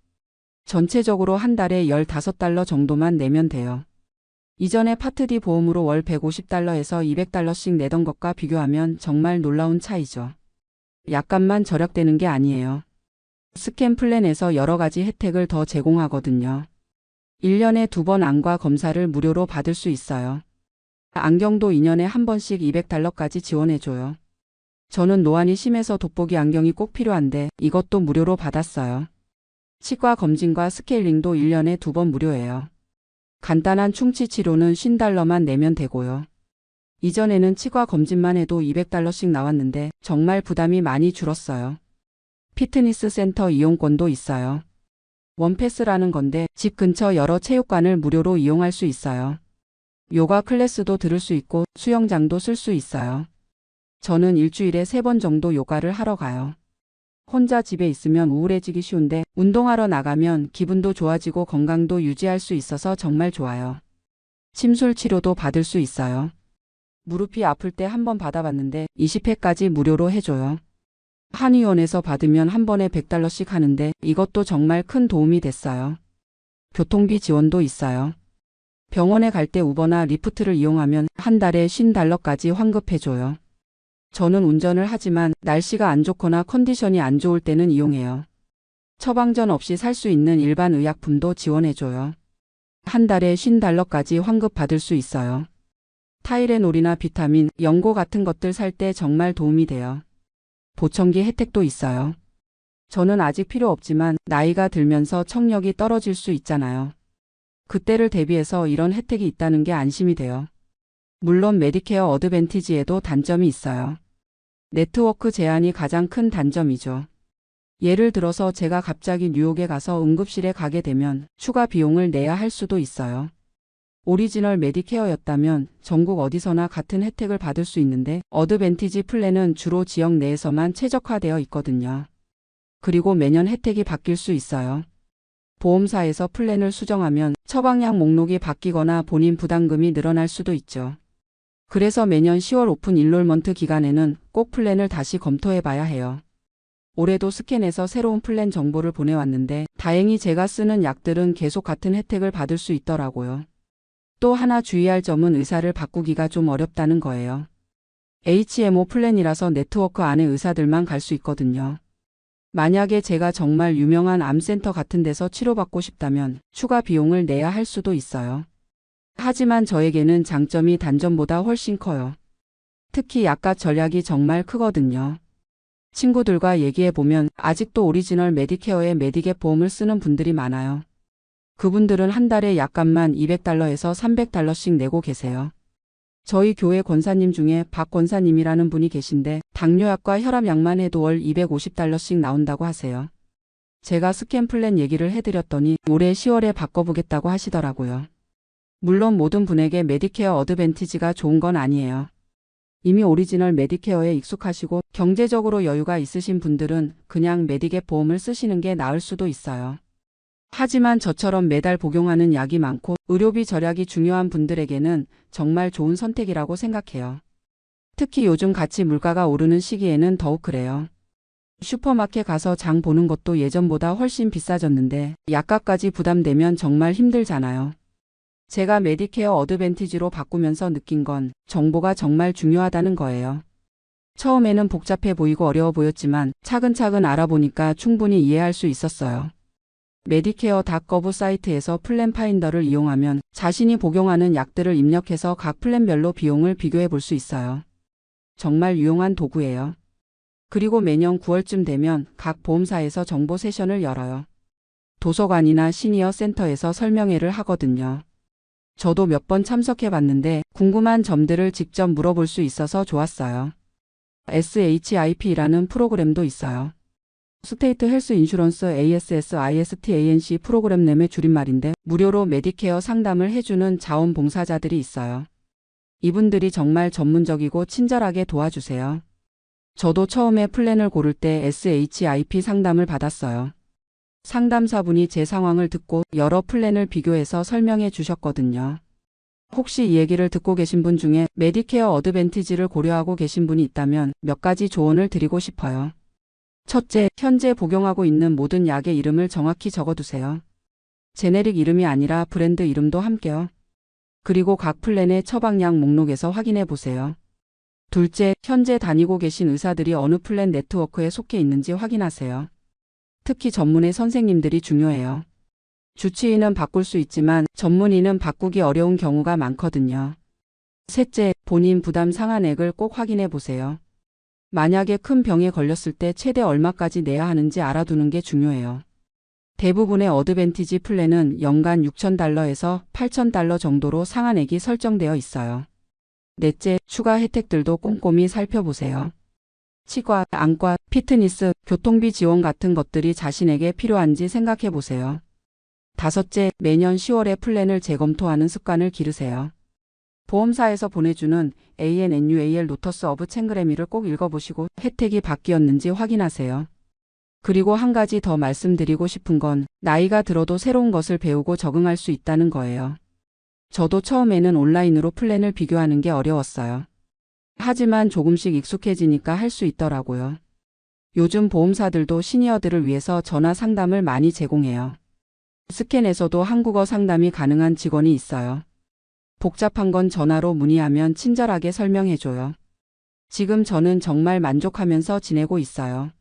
전체적으로 한 달에 15달러 정도만 내면 돼요. 이전에 파트 D 보험으로 월 150달러에서 200달러씩 내던 것과 비교하면 정말 놀라운 차이죠. 약값만 절약되는 게 아니에요. 스캔 플랜에서 여러 가지 혜택을 더 제공하거든요. 1년에 2번 안과 검사를 무료로 받을 수 있어요. 안경도 2년에 한 번씩 200달러까지 지원해줘요. 저는 노안이 심해서 돋보기 안경이 꼭 필요한데 이것도 무료로 받았어요. 치과 검진과 스케일링도 1년에 2번 무료예요. 간단한 충치 치료는 50달러만 내면 되고요. 이전에는 치과 검진만 해도 200달러씩 나왔는데 정말 부담이 많이 줄었어요. 피트니스 센터 이용권도 있어요. 원패스라는 건데 집 근처 여러 체육관을 무료로 이용할 수 있어요. 요가 클래스도 들을 수 있고 수영장도 쓸 수 있어요. 저는 일주일에 3번 정도 요가를 하러 가요. 혼자 집에 있으면 우울해지기 쉬운데 운동하러 나가면 기분도 좋아지고 건강도 유지할 수 있어서 정말 좋아요. 침술 치료도 받을 수 있어요. 무릎이 아플 때 한 번 받아봤는데 20회까지 무료로 해줘요. 한의원에서 받으면 한 번에 100달러씩 하는데 이것도 정말 큰 도움이 됐어요. 교통비 지원도 있어요. 병원에 갈 때 우버나 리프트를 이용하면 한 달에 50달러까지 환급해줘요. 저는 운전을 하지만 날씨가 안 좋거나 컨디션이 안 좋을 때는 이용해요. 처방전 없이 살 수 있는 일반 의약품도 지원해줘요. 한 달에 50달러까지 환급받을 수 있어요. 타이레놀이나 비타민, 연고 같은 것들 살 때 정말 도움이 돼요. 보청기 혜택도 있어요. 저는 아직 필요 없지만 나이가 들면서 청력이 떨어질 수 있잖아요. 그때를 대비해서 이런 혜택이 있다는 게 안심이 돼요. 물론 메디케어 어드밴티지에도 단점이 있어요. 네트워크 제한이 가장 큰 단점이죠. 예를 들어서 제가 갑자기 뉴욕에 가서 응급실에 가게 되면 추가 비용을 내야 할 수도 있어요. 오리지널 메디케어였다면 전국 어디서나 같은 혜택을 받을 수 있는데 어드밴티지 플랜은 주로 지역 내에서만 최적화되어 있거든요. 그리고 매년 혜택이 바뀔 수 있어요. 보험사에서 플랜을 수정하면 처방약 목록이 바뀌거나 본인 부담금이 늘어날 수도 있죠. 그래서 매년 10월 오픈 인롤먼트 기간에는 꼭 플랜을 다시 검토해 봐야 해요. 올해도 스캔에서 새로운 플랜 정보를 보내왔는데 다행히 제가 쓰는 약들은 계속 같은 혜택을 받을 수 있더라고요. 또 하나 주의할 점은 의사를 바꾸기가 좀 어렵다는 거예요. HMO 플랜이라서 네트워크 안에 의사들만 갈 수 있거든요. 만약에 제가 정말 유명한 암센터 같은 데서 치료받고 싶다면 추가 비용을 내야 할 수도 있어요. 하지만 저에게는 장점이 단점보다 훨씬 커요. 특히 약값 절약이 정말 크거든요. 친구들과 얘기해보면 아직도 오리지널 메디케어의 메디갭 보험을 쓰는 분들이 많아요. 그분들은 한 달에 약값만 200달러에서 300달러씩 내고 계세요. 저희 교회 권사님 중에 박 권사님이라는 분이 계신데 당뇨약과 혈압약만 해도 월 250달러씩 나온다고 하세요. 제가 스캔 플랜 얘기를 해드렸더니 올해 10월에 바꿔보겠다고 하시더라고요. 물론 모든 분에게 메디케어 어드밴티지가 좋은 건 아니에요. 이미 오리지널 메디케어에 익숙하시고 경제적으로 여유가 있으신 분들은 그냥 메디갭 보험을 쓰시는 게 나을 수도 있어요. 하지만 저처럼 매달 복용하는 약이 많고 의료비 절약이 중요한 분들에게는 정말 좋은 선택이라고 생각해요. 특히 요즘 같이 물가가 오르는 시기에는 더욱 그래요. 슈퍼마켓 가서 장 보는 것도 예전보다 훨씬 비싸졌는데 약값까지 부담되면 정말 힘들잖아요. 제가 메디케어 어드밴티지로 바꾸면서 느낀 건 정보가 정말 중요하다는 거예요. 처음에는 복잡해 보이고 어려워 보였지만 차근차근 알아보니까 충분히 이해할 수 있었어요. 메디케어.gov 사이트에서 플랜 파인더를 이용하면 자신이 복용하는 약들을 입력해서 각 플랜별로 비용을 비교해 볼 수 있어요. 정말 유용한 도구예요. 그리고 매년 9월쯤 되면 각 보험사에서 정보 세션을 열어요. 도서관이나 시니어 센터에서 설명회를 하거든요. 저도 몇 번 참석해 봤는데 궁금한 점들을 직접 물어볼 수 있어서 좋았어요. SHIP라는 프로그램도 있어요. 스테이트 헬스 인슈런스 ASSISTANC 프로그램 nem의 줄임말인데 무료로 메디케어 상담을 해주는 자원봉사자들이 있어요. 이분들이 정말 전문적이고 친절하게 도와주세요. 저도 처음에 플랜을 고를 때 SHIP 상담을 받았어요. 상담사분이 제 상황을 듣고 여러 플랜을 비교해서 설명해 주셨거든요. 혹시 이 얘기를 듣고 계신 분 중에 메디케어 어드밴티지를 고려하고 계신 분이 있다면 몇 가지 조언을 드리고 싶어요. 첫째, 현재 복용하고 있는 모든 약의 이름을 정확히 적어두세요. 제네릭 이름이 아니라 브랜드 이름도 함께요. 그리고 각 플랜의 처방약 목록에서 확인해 보세요. 둘째, 현재 다니고 계신 의사들이 어느 플랜 네트워크에 속해 있는지 확인하세요. 특히 전문의 선생님들이 중요해요. 주치의는 바꿀 수 있지만 전문의는 바꾸기 어려운 경우가 많거든요. 셋째, 본인 부담 상한액을 꼭 확인해 보세요. 만약에 큰 병에 걸렸을 때 최대 얼마까지 내야 하는지 알아두는 게 중요해요. 대부분의 어드밴티지 플랜은 연간 $6,000에서 $8,000 정도로 상한액이 설정되어 있어요. 넷째, 추가 혜택들도 꼼꼼히 살펴보세요. 치과, 안과, 피트니스, 교통비 지원 같은 것들이 자신에게 필요한지 생각해 보세요. 다섯째, 매년 10월에 플랜을 재검토하는 습관을 기르세요. 보험사에서 보내주는 ANNUAL 노터스 오브 챙그레미를 꼭 읽어보시고 혜택이 바뀌었는지 확인하세요. 그리고 한 가지 더 말씀드리고 싶은 건 나이가 들어도 새로운 것을 배우고 적응할 수 있다는 거예요. 저도 처음에는 온라인으로 플랜을 비교하는 게 어려웠어요. 하지만 조금씩 익숙해지니까 할 수 있더라고요. 요즘 보험사들도 시니어들을 위해서 전화 상담을 많이 제공해요. 스캔에서도 한국어 상담이 가능한 직원이 있어요. 복잡한 건 전화로 문의하면 친절하게 설명해줘요. 지금 저는 정말 만족하면서 지내고 있어요.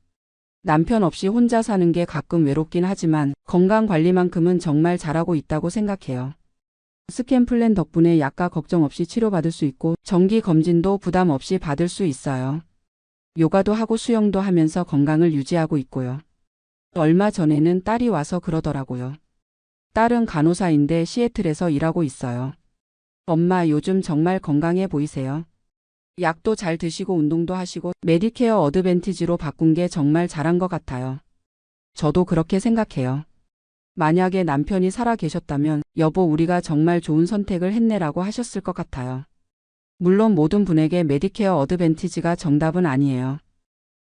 남편 없이 혼자 사는 게 가끔 외롭긴 하지만 건강관리만큼은 정말 잘하고 있다고 생각해요. 스캔 플랜 덕분에 약과 걱정 없이 치료받을 수 있고 정기 검진도 부담 없이 받을 수 있어요. 요가도 하고 수영도 하면서 건강을 유지하고 있고요. 얼마 전에는 딸이 와서 그러더라고요. 딸은 간호사인데 시애틀에서 일하고 있어요. 엄마, 요즘 정말 건강해 보이세요. 약도 잘 드시고 운동도 하시고 메디케어 어드밴티지로 바꾼 게 정말 잘한 것 같아요. 저도 그렇게 생각해요. 만약에 남편이 살아 계셨다면 여보, 우리가 정말 좋은 선택을 했네라고 하셨을 것 같아요. 물론 모든 분에게 메디케어 어드밴티지가 정답은 아니에요.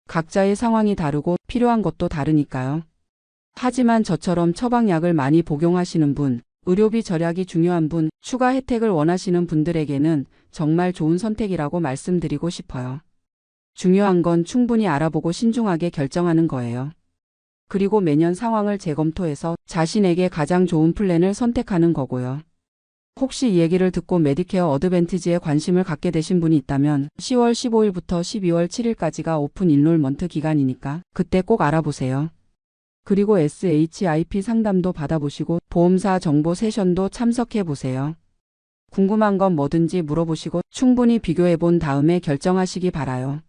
각자의 상황이 다르고 필요한 것도 다르니까요. 하지만 저처럼 처방약을 많이 복용하시는 분, 의료비 절약이 중요한 분, 추가 혜택을 원하시는 분들에게는 정말 좋은 선택이라고 말씀드리고 싶어요. 중요한 건 충분히 알아보고 신중하게 결정하는 거예요. 그리고 매년 상황을 재검토해서 자신에게 가장 좋은 플랜을 선택하는 거고요. 혹시 이 얘기를 듣고 메디케어 어드밴티지에 관심을 갖게 되신 분이 있다면 10월 15일부터 12월 7일까지가 오픈 인롤먼트 기간이니까 그때 꼭 알아보세요. 그리고 SHIP 상담도 받아보시고 보험사 정보 세션도 참석해 보세요. 궁금한 건 뭐든지 물어보시고 충분히 비교해 본 다음에 결정하시기 바라요.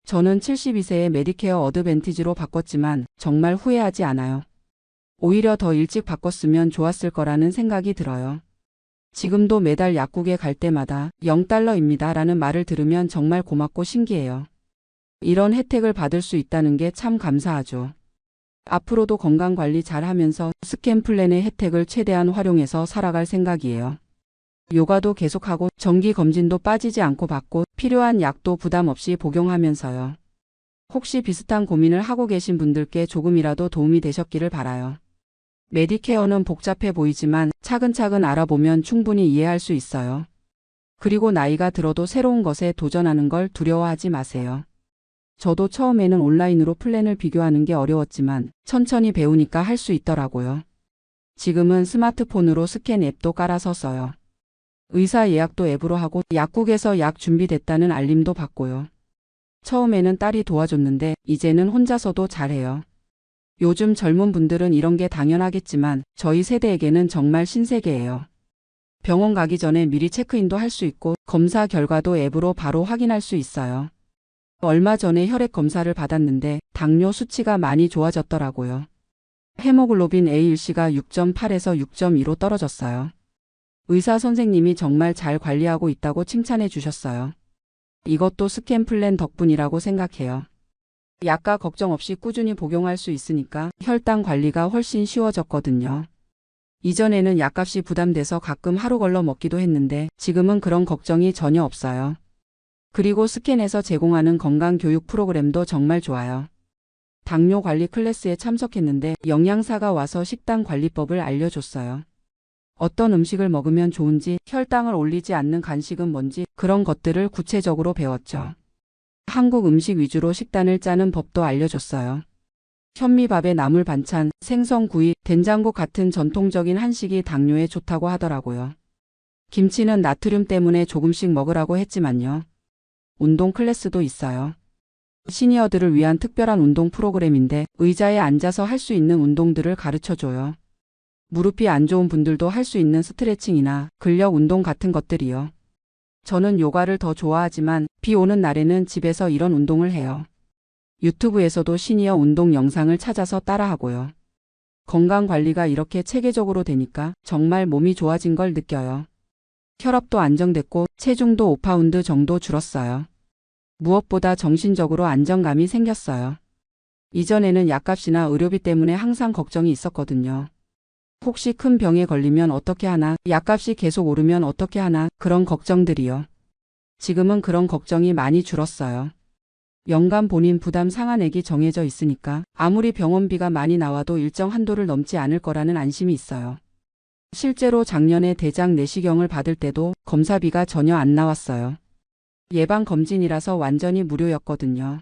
저는 72세에 메디케어 어드밴티지로 바꿨지만 정말 후회하지 않아요. 오히려 더 일찍 바꿨으면 좋았을 거라는 생각이 들어요. 지금도 매달 약국에 갈 때마다 $0입니다 라는 말을 들으면 정말 고맙고 신기해요. 이런 혜택을 받을 수 있다는 게 참 감사하죠. 앞으로도 건강관리 잘 하면서 스캔 플랜의 혜택을 최대한 활용해서 살아갈 생각이에요. 요가도 계속하고 정기 검진도 빠지지 않고 받고 필요한 약도 부담 없이 복용하면서요. 혹시 비슷한 고민을 하고 계신 분들께 조금이라도 도움이 되셨기를 바라요. 메디케어는 복잡해 보이지만 차근차근 알아보면 충분히 이해할 수 있어요. 그리고 나이가 들어도 새로운 것에 도전하는 걸 두려워하지 마세요. 저도 처음에는 온라인으로 플랜을 비교하는 게 어려웠지만 천천히 배우니까 할 수 있더라고요. 지금은 스마트폰으로 스캔 앱도 깔아서 써요. 의사 예약도 앱으로 하고 약국에서 약 준비됐다는 알림도 받고요. 처음에는 딸이 도와줬는데 이제는 혼자서도 잘해요. 요즘 젊은 분들은 이런 게 당연하겠지만 저희 세대에게는 정말 신세계예요. 병원 가기 전에 미리 체크인도 할 수 있고 검사 결과도 앱으로 바로 확인할 수 있어요. 얼마 전에 혈액 검사를 받았는데 당뇨 수치가 많이 좋아졌더라고요. 헤모글로빈 A1C가 6.8에서 6.2로 떨어졌어요. 의사 선생님이 정말 잘 관리하고 있다고 칭찬해 주셨어요. 이것도 스캔 플랜 덕분이라고 생각해요. 약가 걱정 없이 꾸준히 복용할 수 있으니까 혈당 관리가 훨씬 쉬워졌거든요. 이전에는 약값이 부담돼서 가끔 하루 걸러 먹기도 했는데 지금은 그런 걱정이 전혀 없어요. 그리고 스캔에서 제공하는 건강교육 프로그램도 정말 좋아요. 당뇨 관리 클래스에 참석했는데 영양사가 와서 식단 관리법을 알려줬어요. 어떤 음식을 먹으면 좋은지, 혈당을 올리지 않는 간식은 뭔지 그런 것들을 구체적으로 배웠죠. 한국 음식 위주로 식단을 짜는 법도 알려줬어요. 현미밥에 나물 반찬, 생선구이, 된장국 같은 전통적인 한식이 당뇨에 좋다고 하더라고요. 김치는 나트륨 때문에 조금씩 먹으라고 했지만요. 운동 클래스도 있어요. 시니어들을 위한 특별한 운동 프로그램인데 의자에 앉아서 할 수 있는 운동들을 가르쳐줘요. 무릎이 안 좋은 분들도 할 수 있는 스트레칭이나 근력 운동 같은 것들이요. 저는 요가를 더 좋아하지만 비 오는 날에는 집에서 이런 운동을 해요. 유튜브에서도 시니어 운동 영상을 찾아서 따라하고요. 건강관리가 이렇게 체계적으로 되니까 정말 몸이 좋아진 걸 느껴요. 혈압도 안정됐고 체중도 5파운드 정도 줄었어요. 무엇보다 정신적으로 안정감이 생겼어요. 이전에는 약값이나 의료비 때문에 항상 걱정이 있었거든요. 혹시 큰 병에 걸리면 어떻게 하나, 약값이 계속 오르면 어떻게 하나, 그런 걱정들이요. 지금은 그런 걱정이 많이 줄었어요. 연간 본인 부담 상한액이 정해져 있으니까 아무리 병원비가 많이 나와도 일정 한도를 넘지 않을 거라는 안심이 있어요. 실제로 작년에 대장 내시경을 받을 때도 검사비가 전혀 안 나왔어요. 예방검진이라서 완전히 무료였거든요.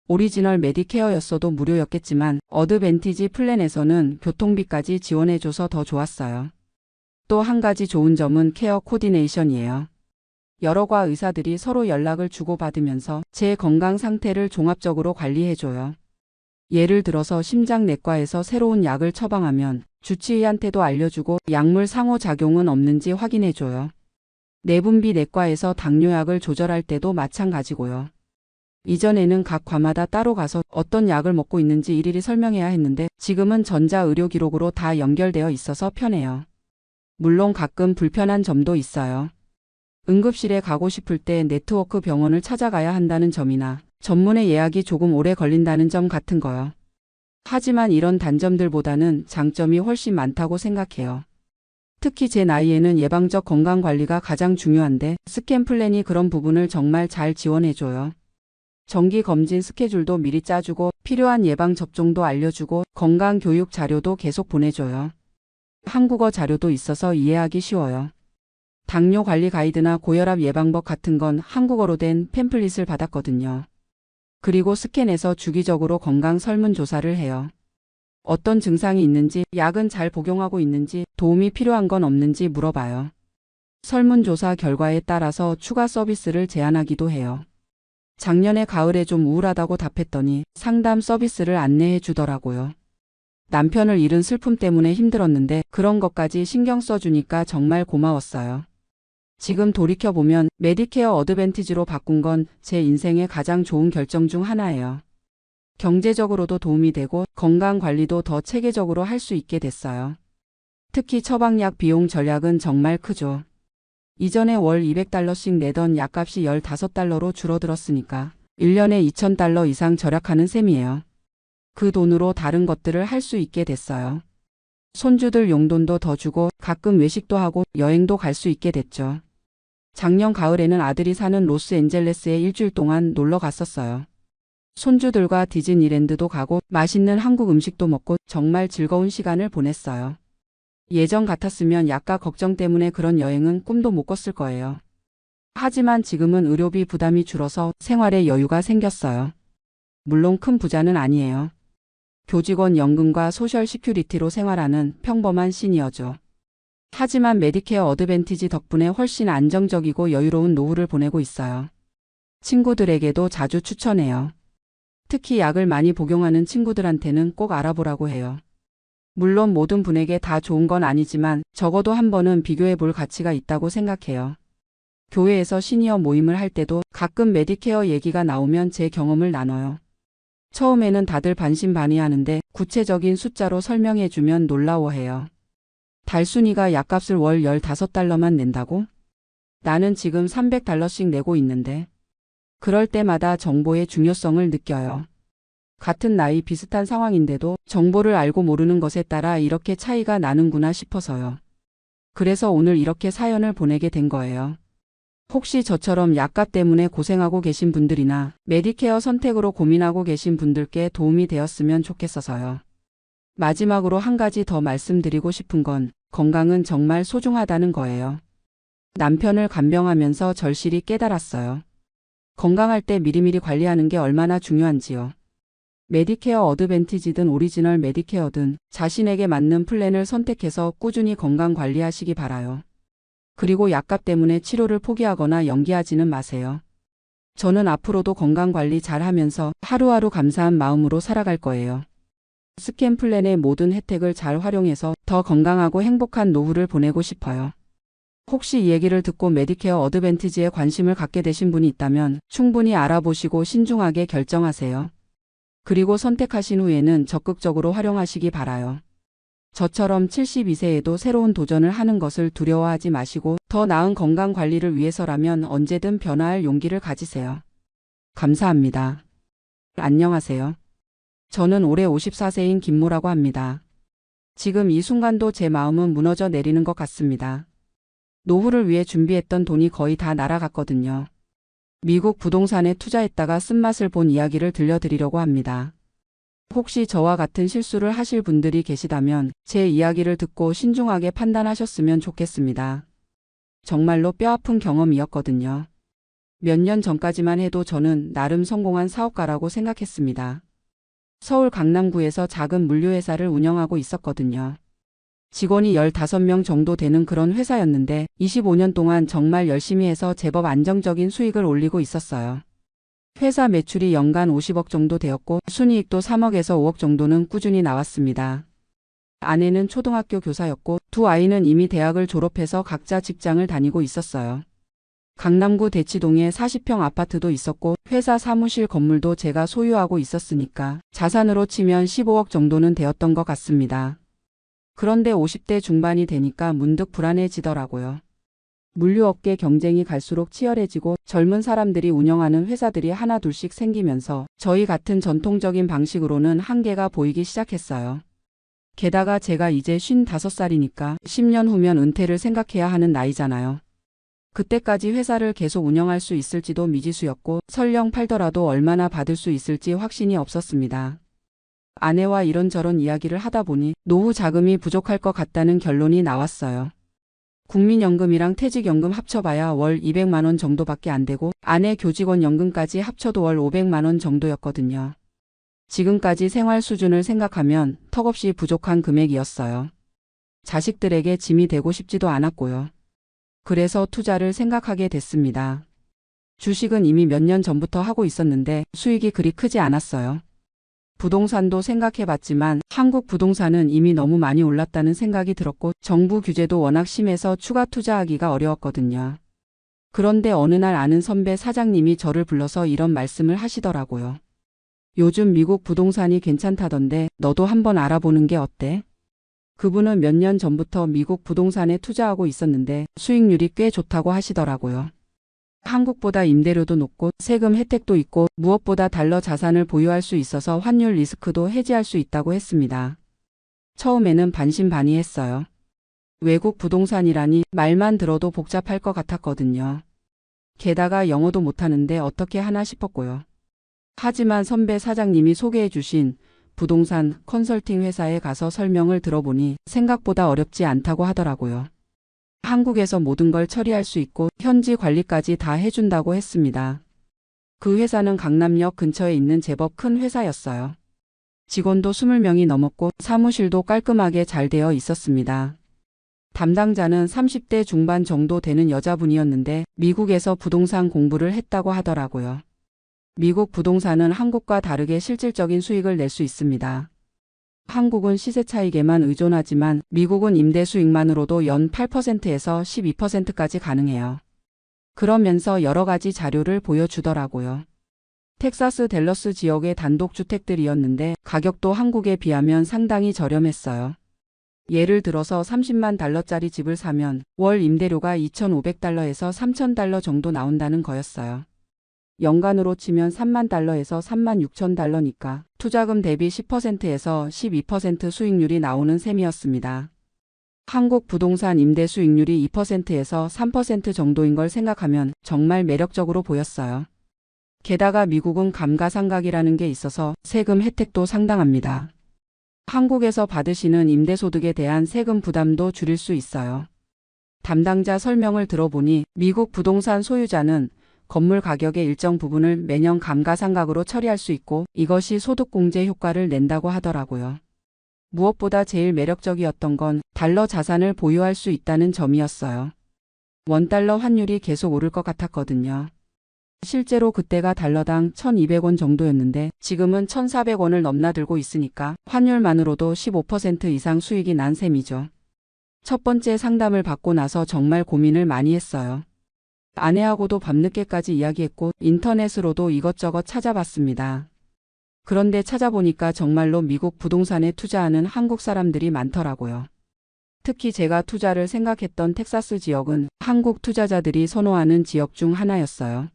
오리지널 메디케어였어도 무료였겠지만 어드밴티지 플랜에서는 교통비까지 지원해줘서 더 좋았어요. 또 한 가지 좋은 점은 케어 코디네이션이에요. 여러 과 의사들이 서로 연락을 주고받으면서 제 건강 상태를 종합적으로 관리해줘요. 예를 들어서 심장내과에서 새로운 약을 처방하면 주치의한테도 알려주고 약물 상호작용은 없는지 확인해줘요. 내분비 내과에서 당뇨약을 조절할 때도 마찬가지고요. 이전에는 각 과마다 따로 가서 어떤 약을 먹고 있는지 일일이 설명해야 했는데 지금은 전자의료기록으로 다 연결되어 있어서 편해요. 물론 가끔 불편한 점도 있어요. 응급실에 가고 싶을 때 네트워크 병원을 찾아가야 한다는 점이나 전문의 예약이 조금 오래 걸린다는 점 같은 거요. 하지만 이런 단점들보다는 장점이 훨씬 많다고 생각해요. 특히 제 나이에는 예방적 건강관리가 가장 중요한데 스캔 플랜이 그런 부분을 정말 잘 지원해줘요. 정기검진 스케줄도 미리 짜주고 필요한 예방접종도 알려주고 건강교육 자료도 계속 보내줘요. 한국어 자료도 있어서 이해하기 쉬워요. 당뇨 관리 가이드나 고혈압 예방법 같은 건 한국어로 된 팸플릿을 받았거든요. 그리고 스캔에서 주기적으로 건강 설문조사를 해요. 어떤 증상이 있는지, 약은 잘 복용하고 있는지, 도움이 필요한 건 없는지 물어봐요. 설문조사 결과에 따라서 추가 서비스를 제안하기도 해요. 작년에 가을에 좀 우울하다고 답했더니 상담 서비스를 안내해 주더라고요. 남편을 잃은 슬픔 때문에 힘들었는데 그런 것까지 신경 써주니까 정말 고마웠어요. 지금 돌이켜보면 메디케어 어드밴티지로 바꾼 건 제 인생의 가장 좋은 결정 중 하나예요. 경제적으로도 도움이 되고 건강관리도 더 체계적으로 할 수 있게 됐어요. 특히 처방약 비용 절약은 정말 크죠. 이전에 월 $200씩 내던 약값이 $15로 줄어들었으니까 1년에 $2,000 이상 절약하는 셈이에요. 그 돈으로 다른 것들을 할 수 있게 됐어요. 손주들 용돈도 더 주고 가끔 외식도 하고 여행도 갈 수 있게 됐죠. 작년 가을에는 아들이 사는 로스앤젤레스에 일주일 동안 놀러 갔었어요. 손주들과 디즈니랜드도 가고 맛있는 한국 음식도 먹고 정말 즐거운 시간을 보냈어요. 예전 같았으면 약가 걱정 때문에 그런 여행은 꿈도 못 꿨을 거예요. 하지만 지금은 의료비 부담이 줄어서 생활에 여유가 생겼어요. 물론 큰 부자는 아니에요. 교직원 연금과 소셜 시큐리티로 생활하는 평범한 시니어죠. 하지만 메디케어 어드밴티지 덕분에 훨씬 안정적이고 여유로운 노후를 보내고 있어요. 친구들에게도 자주 추천해요. 특히 약을 많이 복용하는 친구들한테는 꼭 알아보라고 해요. 물론 모든 분에게 다 좋은 건 아니지만 적어도 한 번은 비교해 볼 가치가 있다고 생각해요. 교회에서 시니어 모임을 할 때도 가끔 메디케어 얘기가 나오면 제 경험을 나눠요. 처음에는 다들 반신반의하는데 구체적인 숫자로 설명해 주면 놀라워해요. 달순이가 약값을 월 15달러만 낸다고? 나는 지금 300달러씩 내고 있는데. 그럴 때마다 정보의 중요성을 느껴요. 같은 나이 비슷한 상황인데도 정보를 알고 모르는 것에 따라 이렇게 차이가 나는구나 싶어서요. 그래서 오늘 이렇게 사연을 보내게 된 거예요. 혹시 저처럼 약값 때문에 고생하고 계신 분들이나 메디케어 선택으로 고민하고 계신 분들께 도움이 되었으면 좋겠어서요. 마지막으로 한 가지 더 말씀드리고 싶은 건 건강은 정말 소중하다는 거예요. 남편을 간병하면서 절실히 깨달았어요. 건강할 때 미리미리 관리하는 게 얼마나 중요한지요. 메디케어 어드밴티지든 오리지널 메디케어든 자신에게 맞는 플랜을 선택해서 꾸준히 건강 관리하시기 바라요. 그리고 약값 때문에 치료를 포기하거나 연기하지는 마세요. 저는 앞으로도 건강관리 잘 하면서 하루하루 감사한 마음으로 살아갈 거예요. 스캔 플랜의 모든 혜택을 잘 활용해서 더 건강하고 행복한 노후를 보내고 싶어요. 혹시 이 얘기를 듣고 메디케어 어드밴티지에 관심을 갖게 되신 분이 있다면 충분히 알아보시고 신중하게 결정하세요. 그리고 선택하신 후에는 적극적으로 활용하시기 바라요. 저처럼 72세에도 새로운 도전을 하는 것을 두려워하지 마시고 더 나은 건강 관리를 위해서라면 언제든 변화할 용기를 가지세요. 감사합니다. 안녕하세요. 저는 올해 54세인 김모라고 합니다. 지금 이 순간도 제 마음은 무너져 내리는 것 같습니다. 노후를 위해 준비했던 돈이 거의 다 날아갔거든요. 미국 부동산에 투자했다가 쓴맛을 본 이야기를 들려드리려고 합니다. 혹시 저와 같은 실수를 하실 분들이 계시다면 제 이야기를 듣고 신중하게 판단하셨으면 좋겠습니다. 정말로 뼈아픈 경험이었거든요. 몇 년 전까지만 해도 저는 나름 성공한 사업가라고 생각했습니다. 서울 강남구에서 작은 물류회사를 운영하고 있었거든요. 직원이 15명 정도 되는 그런 회사였는데 25년 동안 정말 열심히 해서 제법 안정적인 수익을 올리고 있었어요. 회사 매출이 연간 50억 정도 되었고 순이익도 3억에서 5억 정도는 꾸준히 나왔습니다. 아내는 초등학교 교사였고 두 아이는 이미 대학을 졸업해서 각자 직장을 다니고 있었어요. 강남구 대치동에 40평 아파트도 있었고 회사 사무실 건물도 제가 소유하고 있었으니까 자산으로 치면 15억 정도는 되었던 것 같습니다. 그런데 50대 중반이 되니까 문득 불안해지더라고요. 물류업계 경쟁이 갈수록 치열해지고 젊은 사람들이 운영하는 회사들이 하나 둘씩 생기면서 저희 같은 전통적인 방식으로는 한계가 보이기 시작했어요. 게다가 제가 이제 55살이니까 10년 후면 은퇴를 생각해야 하는 나이잖아요. 그때까지 회사를 계속 운영할 수 있을지도 미지수였고 설령 팔더라도 얼마나 받을 수 있을지 확신이 없었습니다. 아내와 이런저런 이야기를 하다 보니 노후 자금이 부족할 것 같다는 결론이 나왔어요. 국민연금이랑 퇴직연금 합쳐봐야 월 200만 원 정도밖에 안 되고 아내 교직원 연금까지 합쳐도 월 500만 원 정도였거든요. 지금까지 생활 수준을 생각하면 턱없이 부족한 금액이었어요. 자식들에게 짐이 되고 싶지도 않았고요. 그래서 투자를 생각하게 됐습니다. 주식은 이미 몇 년 전부터 하고 있었는데 수익이 그리 크지 않았어요. 부동산도 생각해봤지만 한국 부동산은 이미 너무 많이 올랐다는 생각이 들었고 정부 규제도 워낙 심해서 추가 투자하기가 어려웠거든요. 그런데 어느 날 아는 선배 사장님이 저를 불러서 이런 말씀을 하시더라고요. 요즘 미국 부동산이 괜찮다던데 너도 한번 알아보는 게 어때? 그분은 몇 년 전부터 미국 부동산에 투자하고 있었는데 수익률이 꽤 좋다고 하시더라고요. 한국보다 임대료도 높고 세금 혜택도 있고 무엇보다 달러 자산을 보유할 수 있어서 환율 리스크도 해지할 수 있다고 했습니다. 처음에는 반신반의했어요. 외국 부동산이라니 말만 들어도 복잡할 것 같았거든요. 게다가 영어도 못하는데 어떻게 하나 싶었고요. 하지만 선배 사장님이 소개해 주신 부동산 컨설팅 회사에 가서 설명을 들어보니 생각보다 어렵지 않다고 하더라고요. 한국에서 모든 걸 처리할 수 있고 현지 관리까지 다 해준다고 했습니다. 그 회사는 강남역 근처에 있는 제법 큰 회사였어요. 직원도 20명이 넘었고 사무실도 깔끔하게 잘 되어 있었습니다. 담당자는 30대 중반 정도 되는 여자분이었는데 미국에서 부동산 공부를 했다고 하더라고요. 미국 부동산은 한국과 다르게 실질적인 수익을 낼 수 있습니다. 한국은 시세 차익에만 의존하지만 미국은 임대 수익만으로도 연 8%에서 12%까지 가능해요. 그러면서 여러 가지 자료를 보여주더라고요. 텍사스 댈러스 지역의 단독주택들이었는데 가격도 한국에 비하면 상당히 저렴했어요. 예를 들어서 30만 달러짜리 집을 사면 월 임대료가 2,500달러에서 3,000달러 정도 나온다는 거였어요. 연간으로 치면 3만 달러에서 3만 6천 달러니까 투자금 대비 10%에서 12% 수익률이 나오는 셈이었습니다. 한국 부동산 임대 수익률이 2%에서 3% 정도인 걸 생각하면 정말 매력적으로 보였어요. 게다가 미국은 감가상각이라는 게 있어서 세금 혜택도 상당합니다. 한국에서 받으시는 임대소득에 대한 세금 부담도 줄일 수 있어요. 담당자 설명을 들어보니 미국 부동산 소유자는 건물 가격의 일정 부분을 매년 감가상각으로 처리할 수 있고 이것이 소득공제 효과를 낸다고 하더라고요. 무엇보다 제일 매력적이었던 건 달러 자산을 보유할 수 있다는 점이었어요. 원달러 환율이 계속 오를 것 같았거든요. 실제로 그때가 달러당 1,200원 정도였는데 지금은 1,400원을 넘나들고 있으니까 환율만으로도 15% 이상 수익이 난 셈이죠. 첫 번째 상담을 받고 나서 정말 고민을 많이 했어요. 아내하고도 밤늦게까지 이야기했고 인터넷으로도 이것저것 찾아봤습니다. 그런데 찾아보니까 정말로 미국 부동산에 투자하는 한국 사람들이 많더라고요. 특히 제가 투자를 생각했던 텍사스 지역은 한국 투자자들이 선호하는 지역 중 하나였어요.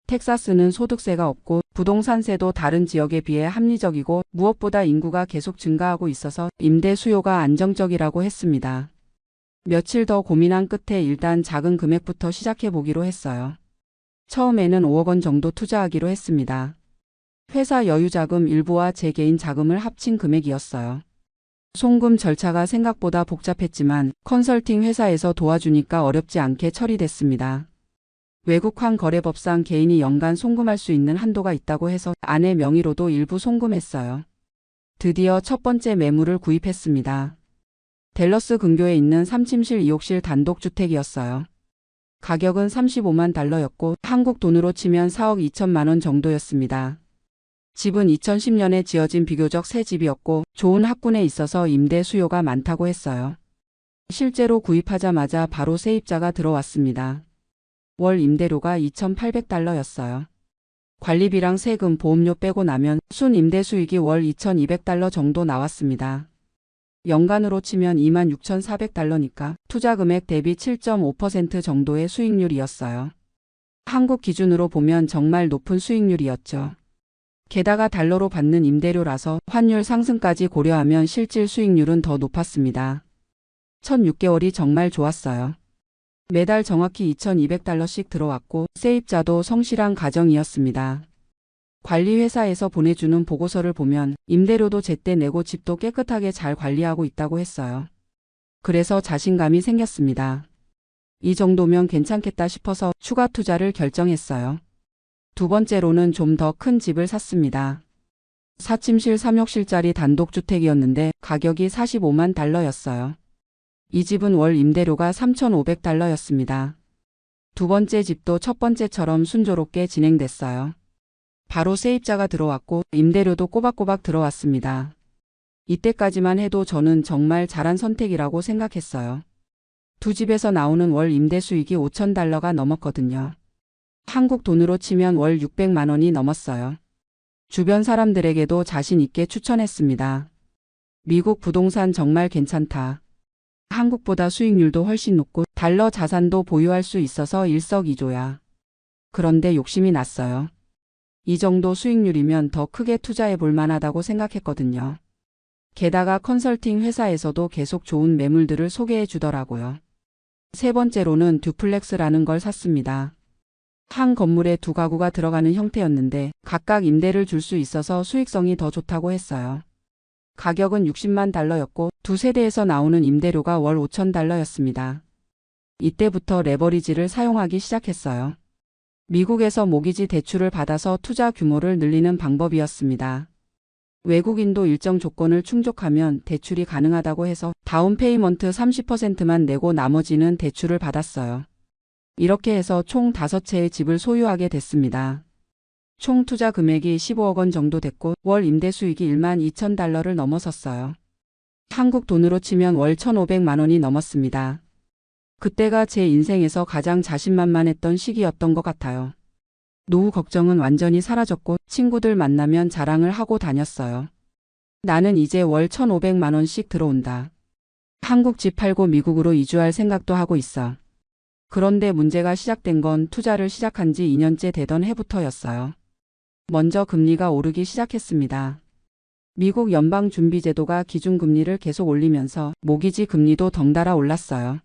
텍사스는 소득세가 없고 부동산세도 다른 지역에 비해 합리적이고 무엇보다 인구가 계속 증가하고 있어서 임대 수요가 안정적이라고 했습니다. 며칠 더 고민한 끝에 일단 작은 금액부터 시작해 보기로 했어요. 처음에는 5억 원 정도 투자하기로 했습니다. 회사 여유자금 일부와 제 개인 자금을 합친 금액이었어요. 송금 절차가 생각보다 복잡했지만 컨설팅 회사에서 도와주니까 어렵지 않게 처리됐습니다. 외국환 거래법상 개인이 연간 송금할 수 있는 한도가 있다고 해서 아내 명의로도 일부 송금했어요. 드디어 첫 번째 매물을 구입했습니다. 댈러스 근교에 있는 3침실 2욕실 단독주택이었어요. 가격은 35만 달러였고 한국 돈으로 치면 4억 2천만 원 정도였습니다. 집은 2010년에 지어진 비교적 새 집이었고 좋은 학군에 있어서 임대 수요가 많다고 했어요. 실제로 구입하자마자 바로 세입자가 들어왔습니다. 월 임대료가 2,800달러였어요. 관리비랑 세금, 보험료 빼고 나면 순 임대 수익이 월 2,200달러 정도 나왔습니다. 연간으로 치면 26,400달러니까 투자 금액 대비 7.5% 정도의 수익률이었어요. 한국 기준으로 보면 정말 높은 수익률이었죠. 게다가 달러로 받는 임대료라서 환율 상승까지 고려하면 실질 수익률은 더 높았습니다. 첫 6개월이 정말 좋았어요. 매달 정확히 2,200달러씩 들어왔고 세입자도 성실한 가정이었습니다. 관리회사에서 보내주는 보고서를 보면 임대료도 제때 내고 집도 깨끗하게 잘 관리하고 있다고 했어요. 그래서 자신감이 생겼습니다. 이 정도면 괜찮겠다 싶어서 추가 투자를 결정했어요. 두 번째로는 좀 더 큰 집을 샀습니다. 4침실 3욕실짜리 단독주택이었는데 가격이 45만 달러였어요. 이 집은 월 임대료가 3,500달러였습니다. 두 번째 집도 첫 번째처럼 순조롭게 진행됐어요. 바로 세입자가 들어왔고 임대료도 꼬박꼬박 들어왔습니다. 이때까지만 해도 저는 정말 잘한 선택이라고 생각했어요. 두 집에서 나오는 월 임대 수익이 5,000달러가 넘었거든요. 한국 돈으로 치면 월 600만 원이 넘었어요. 주변 사람들에게도 자신 있게 추천했습니다. 미국 부동산 정말 괜찮다. 한국보다 수익률도 훨씬 높고 달러 자산도 보유할 수 있어서 일석이조야. 그런데 욕심이 났어요. 이 정도 수익률이면 더 크게 투자해 볼 만하다고 생각했거든요. 게다가 컨설팅 회사에서도 계속 좋은 매물들을 소개해 주더라고요. 세 번째로는 듀플렉스라는 걸 샀습니다. 한 건물에 두 가구가 들어가는 형태였는데 각각 임대를 줄 수 있어서 수익성이 더 좋다고 했어요. 가격은 60만 달러였고 두 세대에서 나오는 임대료가 월 5,000달러였습니다. 이때부터 레버리지를 사용하기 시작했어요. 미국에서 모기지 대출을 받아서 투자 규모를 늘리는 방법이었습니다. 외국인도 일정 조건을 충족하면 대출이 가능하다고 해서 다운 페이먼트 30%만 내고 나머지는 대출을 받았어요. 이렇게 해서 총 5채의 집을 소유하게 됐습니다. 총 투자 금액이 15억 원 정도 됐고 월 임대 수익이 12,000달러를 넘어섰어요. 한국 돈으로 치면 월 1,500만 원이 넘었습니다. 그때가 제 인생에서 가장 자신만만했던 시기였던 것 같아요. 노후 걱정은 완전히 사라졌고 친구들 만나면 자랑을 하고 다녔어요. 나는 이제 월 1,500만 원씩 들어온다. 한국 집 팔고 미국으로 이주할 생각도 하고 있어. 그런데 문제가 시작된 건 투자를 시작한 지 2년째 되던 해부터였어요. 먼저 금리가 오르기 시작했습니다. 미국 연방준비제도가 기준금리를 계속 올리면서 모기지 금리도 덩달아 올랐어요.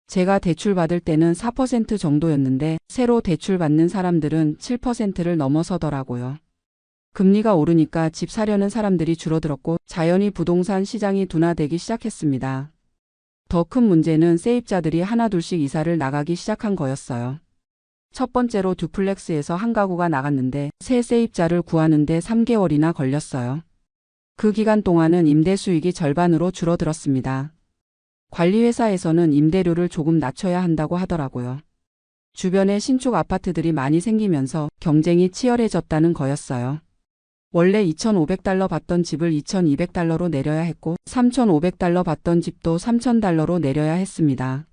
제가 대출 받을 때는 4% 정도였는데 새로 대출 받는 사람들은 7%를 넘어서더라고요. 금리가 오르니까 집 사려는 사람들이 줄어들었고 자연히 부동산 시장이 둔화되기 시작했습니다. 더 큰 문제는 세입자들이 하나둘씩 이사를 나가기 시작한 거였어요. 첫 번째로 듀플렉스에서 한 가구가 나갔는데 새 세입자를 구하는데 3개월이나 걸렸어요. 그 기간 동안은 임대 수익이 절반으로 줄어들었습니다. 관리회사에서는 임대료를 조금 낮춰야 한다고 하더라고요. 주변에 신축 아파트들이 많이 생기면서 경쟁이 치열해졌다는 거였어요. 원래 2,500달러 받던 집을 2,200달러로 내려야 했고 3,500달러 받던 집도 3,000달러로 내려야 했습니다.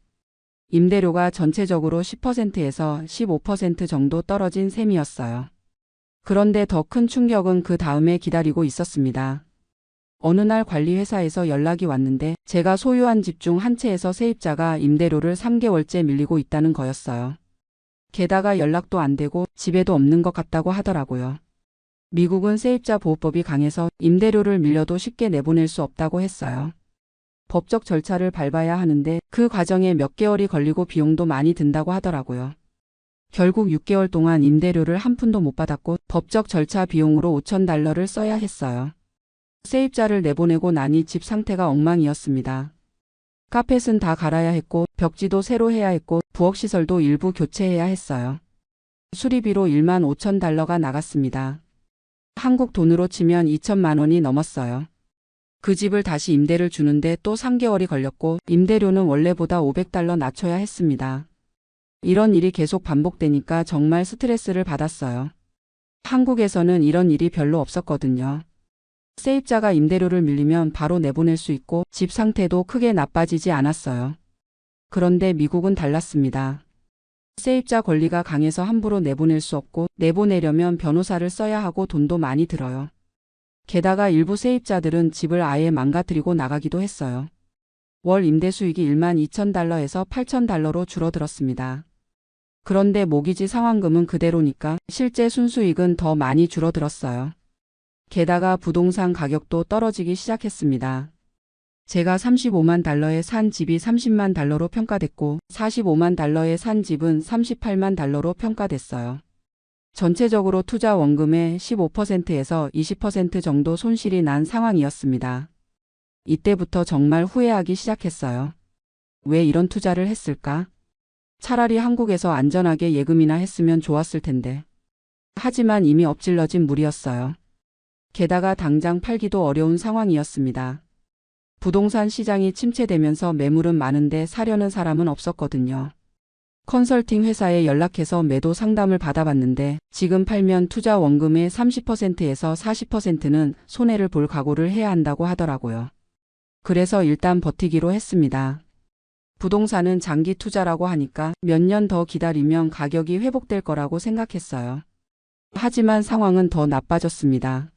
임대료가 전체적으로 10%에서 15% 정도 떨어진 셈이었어요. 그런데 더 큰 충격은 그 다음에 기다리고 있었습니다. 어느 날 관리회사에서 연락이 왔는데 제가 소유한 집 중 한 채에서 세입자가 임대료를 3개월째 밀리고 있다는 거였어요. 게다가 연락도 안 되고 집에도 없는 것 같다고 하더라고요. 미국은 세입자 보호법이 강해서 임대료를 밀려도 쉽게 내보낼 수 없다고 했어요. 법적 절차를 밟아야 하는데 그 과정에 몇 개월이 걸리고 비용도 많이 든다고 하더라고요. 결국 6개월 동안 임대료를 한 푼도 못 받았고 법적 절차 비용으로 5,000달러를 써야 했어요. 세입자를 내보내고 나니 집 상태가 엉망이었습니다. 카펫은 다 갈아야 했고 벽지도 새로 해야 했고 부엌시설도 일부 교체해야 했어요. 수리비로 15,000달러가 나갔습니다. 한국 돈으로 치면 2천만 원이 넘었어요. 그 집을 다시 임대를 주는데 또 3개월이 걸렸고 임대료는 원래보다 500달러 낮춰야 했습니다. 이런 일이 계속 반복되니까 정말 스트레스를 받았어요. 한국에서는 이런 일이 별로 없었거든요. 세입자가 임대료를 밀리면 바로 내보낼 수 있고 집 상태도 크게 나빠지지 않았어요. 그런데 미국은 달랐습니다. 세입자 권리가 강해서 함부로 내보낼 수 없고 내보내려면 변호사를 써야 하고 돈도 많이 들어요. 게다가 일부 세입자들은 집을 아예 망가뜨리고 나가기도 했어요. 월 임대 수익이 12,000달러에서 8,000달러로 줄어들었습니다. 그런데 모기지 상환금은 그대로니까 실제 순수익은 더 많이 줄어들었어요. 게다가 부동산 가격도 떨어지기 시작했습니다. 제가 35만 달러에 산 집이 30만 달러로 평가됐고 45만 달러에 산 집은 38만 달러로 평가됐어요. 전체적으로 투자 원금의 15%에서 20% 정도 손실이 난 상황이었습니다. 이때부터 정말 후회하기 시작했어요. 왜 이런 투자를 했을까? 차라리 한국에서 안전하게 예금이나 했으면 좋았을 텐데. 하지만 이미 엎질러진 물이었어요. 게다가 당장 팔기도 어려운 상황이었습니다. 부동산 시장이 침체되면서 매물은 많은데 사려는 사람은 없었거든요. 컨설팅 회사에 연락해서 매도 상담을 받아봤는데 지금 팔면 투자 원금의 30%에서 40%는 손해를 볼 각오를 해야 한다고 하더라고요. 그래서 일단 버티기로 했습니다. 부동산은 장기 투자라고 하니까 몇 년 더 기다리면 가격이 회복될 거라고 생각했어요. 하지만 상황은 더 나빠졌습니다.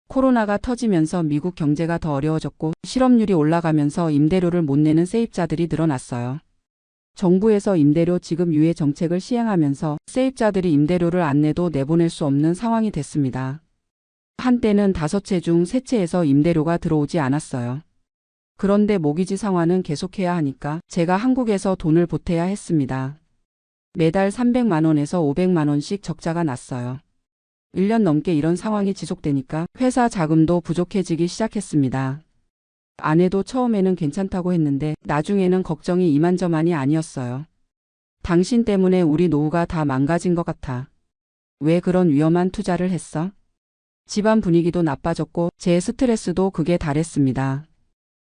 코로나가 터지면서 미국 경제가 더 어려워졌고 실업률이 올라가면서 임대료를 못 내는 세입자들이 늘어났어요. 정부에서 임대료 지급 유예 정책을 시행하면서 세입자들이 임대료를 안 내도 내보낼 수 없는 상황이 됐습니다. 한때는 5채 중 3채에서 임대료가 들어오지 않았어요. 그런데 모기지 상환은 계속해야 하니까 제가 한국에서 돈을 보태야 했습니다. 매달 300만 원에서 500만 원씩 적자가 났어요. 1년 넘게 이런 상황이 지속되니까 회사 자금도 부족해지기 시작했습니다. 아내도 처음에는 괜찮다고 했는데 나중에는 걱정이 이만저만이 아니었어요. 당신 때문에 우리 노후가 다 망가진 것 같아. 왜 그런 위험한 투자를 했어? 집안 분위기도 나빠졌고 제 스트레스도 극에 달했습니다.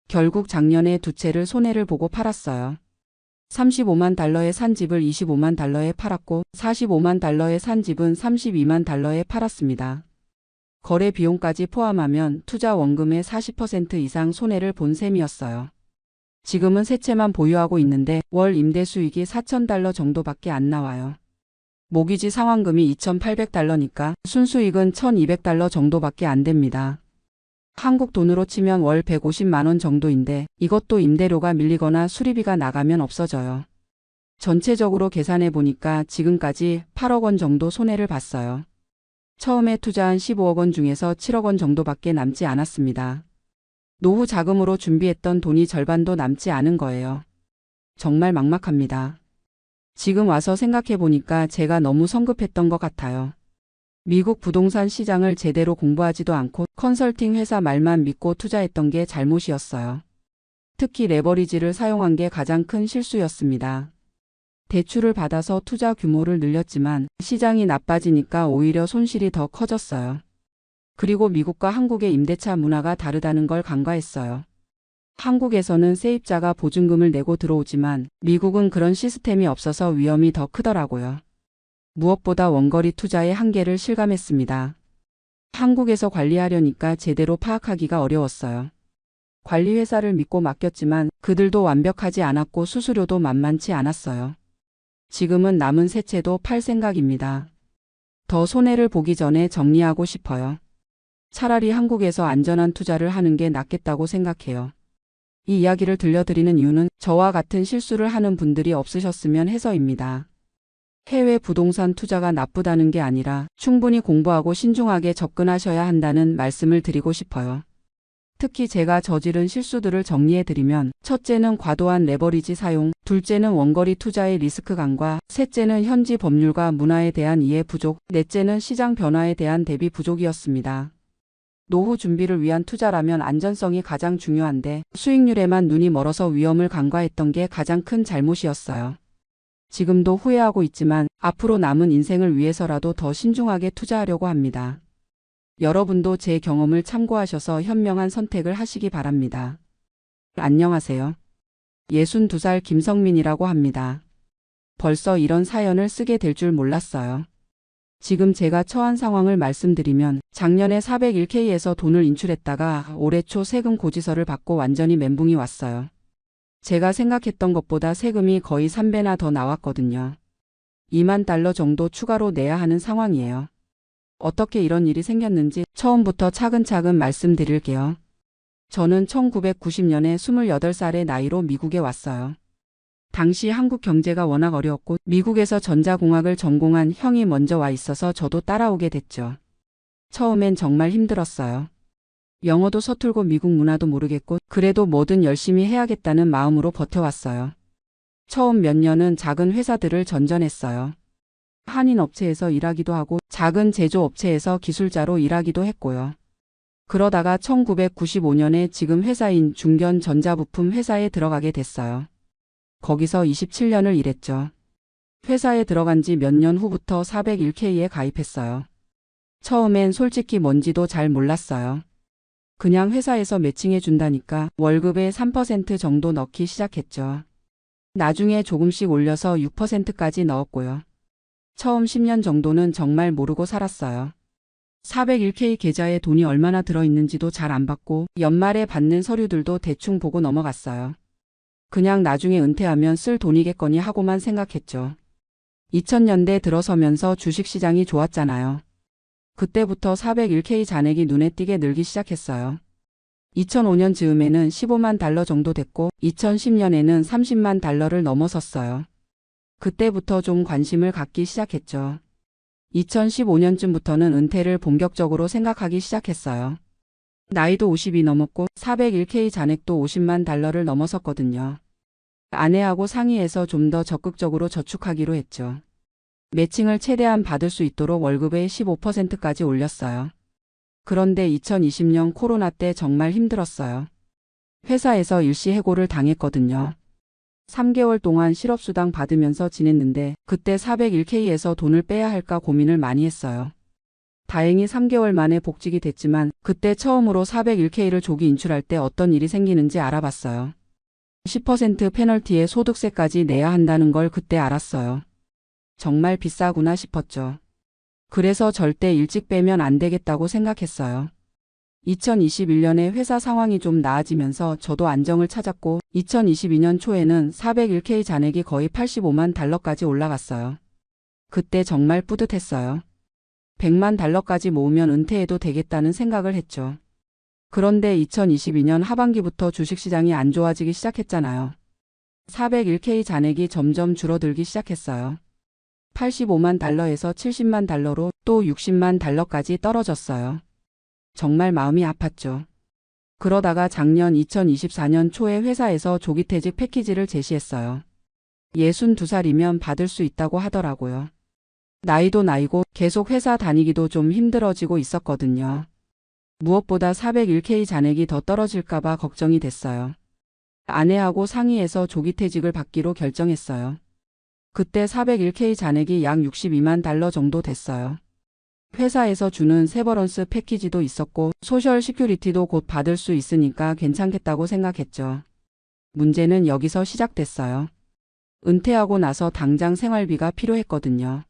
결국 작년에 두 채를 손해를 보고 팔았어요. 35만 달러에 산 집을 25만 달러에 팔았고 45만 달러에 산 집은 32만 달러에 팔았습니다. 거래 비용까지 포함하면 투자 원금의 40% 이상 손해를 본 셈이었어요. 지금은 세 채만 보유하고 있는데 월 임대 수익이 4,000달러 정도밖에 안 나와요. 모기지 상환금이 2,800달러니까 순수익은 1,200달러 정도밖에 안 됩니다. 한국 돈으로 치면 월 150만 원 정도인데 이것도 임대료가 밀리거나 수리비가 나가면 없어져요. 전체적으로 계산해 보니까 지금까지 8억 원 정도 손해를 봤어요. 처음에 투자한 15억 원 중에서 7억 원 정도밖에 남지 않았습니다. 노후 자금으로 준비했던 돈이 절반도 남지 않은 거예요. 정말 막막합니다. 지금 와서 생각해 보니까 제가 너무 성급했던 것 같아요. 미국 부동산 시장을 제대로 공부하지도 않고 컨설팅 회사 말만 믿고 투자했던 게 잘못이었어요. 특히 레버리지를 사용한 게 가장 큰 실수였습니다. 대출을 받아서 투자 규모를 늘렸지만 시장이 나빠지니까 오히려 손실이 더 커졌어요. 그리고 미국과 한국의 임대차 문화가 다르다는 걸 간과했어요. 한국에서는 세입자가 보증금을 내고 들어오지만 미국은 그런 시스템이 없어서 위험이 더 크더라고요. 무엇보다 원거리 투자의 한계를 실감했습니다. 한국에서 관리하려니까 제대로 파악하기가 어려웠어요. 관리회사를 믿고 맡겼지만 그들도 완벽하지 않았고 수수료도 만만치 않았어요. 지금은 남은 세 채도 팔 생각입니다. 더 손해를 보기 전에 정리하고 싶어요. 차라리 한국에서 안전한 투자를 하는 게 낫겠다고 생각해요. 이 이야기를 들려드리는 이유는 저와 같은 실수를 하는 분들이 없으셨으면 해서입니다. 해외 부동산 투자가 나쁘다는 게 아니라 충분히 공부하고 신중하게 접근하셔야 한다는 말씀을 드리고 싶어요. 특히 제가 저지른 실수들을 정리해드리면 첫째는 과도한 레버리지 사용, 둘째는 원거리 투자의 리스크 감과, 셋째는 현지 법률과 문화에 대한 이해 부족, 넷째는 시장 변화에 대한 대비 부족이었습니다. 노후 준비를 위한 투자라면 안전성이 가장 중요한데 수익률에만 눈이 멀어서 위험을 간과했던 게 가장 큰 잘못이었어요. 지금도 후회하고 있지만 앞으로 남은 인생을 위해서라도 더 신중하게 투자하려고 합니다. 여러분도 제 경험을 참고하셔서 현명한 선택을 하시기 바랍니다. 안녕하세요. 62살 김성민이라고 합니다. 벌써 이런 사연을 쓰게 될 줄 몰랐어요. 지금 제가 처한 상황을 말씀드리면 작년에 401K에서 돈을 인출했다가 올해 초 세금 고지서를 받고 완전히 멘붕이 왔어요. 제가 생각했던 것보다 세금이 거의 3배나 더 나왔거든요. 2만 달러 정도 추가로 내야 하는 상황이에요. 어떻게 이런 일이 생겼는지 처음부터 차근차근 말씀드릴게요. 저는 1990년에 28살의 나이로 미국에 왔어요. 당시 한국 경제가 워낙 어려웠고 미국에서 전자공학을 전공한 형이 먼저 와 있어서 저도 따라오게 됐죠. 처음엔 정말 힘들었어요. 영어도 서툴고 미국 문화도 모르겠고 그래도 뭐든 열심히 해야겠다는 마음으로 버텨왔어요. 처음 몇 년은 작은 회사들을 전전했어요. 한인 업체에서 일하기도 하고 작은 제조업체에서 기술자로 일하기도 했고요. 그러다가 1995년에 지금 회사인 중견 전자부품 회사에 들어가게 됐어요. 거기서 27년을 일했죠. 회사에 들어간 지 몇 년 후부터 401K에 가입했어요. 처음엔 솔직히 뭔지도 잘 몰랐어요. 그냥 회사에서 매칭해 준다니까 월급의 3% 정도 넣기 시작했죠. 나중에 조금씩 올려서 6%까지 넣었고요. 처음 10년 정도는 정말 모르고 살았어요. 401K 계좌에 돈이 얼마나 들어있는지도 잘 안 받고 연말에 받는 서류들도 대충 보고 넘어갔어요. 그냥 나중에 은퇴하면 쓸 돈이겠거니 하고만 생각했죠. 2000년대 들어서면서 주식시장이 좋았잖아요. 그때부터 401K 잔액이 눈에 띄게 늘기 시작했어요. 2005년 즈음에는 15만 달러 정도 됐고 2010년에는 30만 달러를 넘어섰어요. 그때부터 좀 관심을 갖기 시작했죠. 2015년쯤부터는 은퇴를 본격적으로 생각하기 시작했어요. 나이도 50이 넘었고 401K 잔액도 50만 달러를 넘어섰거든요. 아내하고 상의해서 좀 더 적극적으로 저축하기로 했죠. 매칭을 최대한 받을 수 있도록 월급의 15%까지 올렸어요. 그런데 2020년 코로나 때 정말 힘들었어요. 회사에서 일시해고를 당했거든요. 3개월 동안 실업수당 받으면서 지냈는데 그때 401K에서 돈을 빼야 할까 고민을 많이 했어요. 다행히 3개월 만에 복직이 됐지만 그때 처음으로 401K를 조기 인출할 때 어떤 일이 생기는지 알아봤어요. 10% 페널티에 소득세까지 내야 한다는 걸 그때 알았어요. 정말 비싸구나 싶었죠. 그래서 절대 일찍 빼면 안 되겠다고 생각했어요. 2021년에 회사 상황이 좀 나아지면서 저도 안정을 찾았고 2022년 초에는 401K 잔액이 거의 85만 달러까지 올라갔어요. 그때 정말 뿌듯했어요. 100만 달러까지 모으면 은퇴해도 되겠다는 생각을 했죠. 그런데 2022년 하반기부터 주식시장이 안 좋아지기 시작했잖아요. 401K 잔액이 점점 줄어들기 시작했어요. 85만 달러에서 70만 달러로 또 60만 달러까지 떨어졌어요. 정말 마음이 아팠죠. 그러다가 작년 2024년 초에 회사에서 조기퇴직 패키지를 제시했어요. 62살이면 받을 수 있다고 하더라고요. 나이도 나이고 계속 회사 다니기도 좀 힘들어지고 있었거든요. 무엇보다 401K 잔액이 더 떨어질까봐 걱정이 됐어요. 아내하고 상의해서 조기퇴직을 받기로 결정했어요. 그때 401K 잔액이 약 62만 달러 정도 됐어요. 회사에서 주는 세버런스 패키지도 있었고 소셜 시큐리티도 곧 받을 수 있으니까 괜찮겠다고 생각했죠. 문제는 여기서 시작됐어요. 은퇴하고 나서 당장 생활비가 필요했거든요.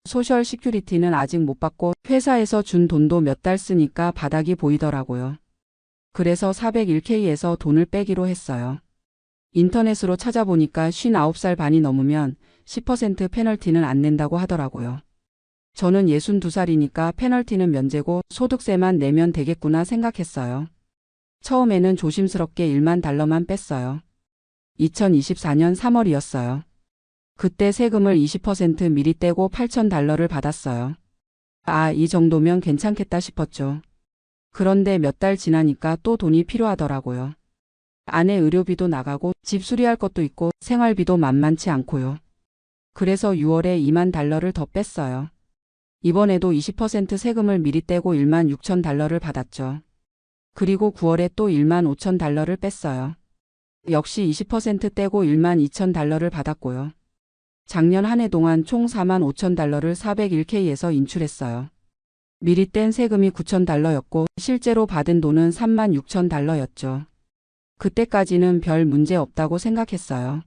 소셜 시큐리티는 아직 못 받고 회사에서 준 돈도 몇 달 쓰니까 바닥이 보이더라고요. 그래서 401K에서 돈을 빼기로 했어요. 인터넷으로 찾아보니까 59살 반이 넘으면 10% 페널티는 안 낸다고 하더라고요. 저는 62살이니까 페널티는 면제고 소득세만 내면 되겠구나 생각했어요. 처음에는 조심스럽게 1만 달러만 뺐어요. 2024년 3월이었어요. 그때 세금을 20% 미리 떼고 8천 달러를 받았어요. 아, 이 정도면 괜찮겠다 싶었죠. 그런데 몇 달 지나니까 또 돈이 필요하더라고요. 아내 의료비도 나가고 집 수리할 것도 있고 생활비도 만만치 않고요. 그래서 6월에 2만 달러를 더 뺐어요. 이번에도 20% 세금을 미리 떼고 1만 6천 달러를 받았죠. 그리고 9월에 또 1만 5천 달러를 뺐어요. 역시 20% 떼고 1만 2천 달러를 받았고요. 작년 한 해 동안 총 4만 5천 달러를 401K에서 인출했어요. 미리 뗀 세금이 9천 달러였고 실제로 받은 돈은 3만 6천 달러였죠. 그때까지는 별 문제 없다고 생각했어요.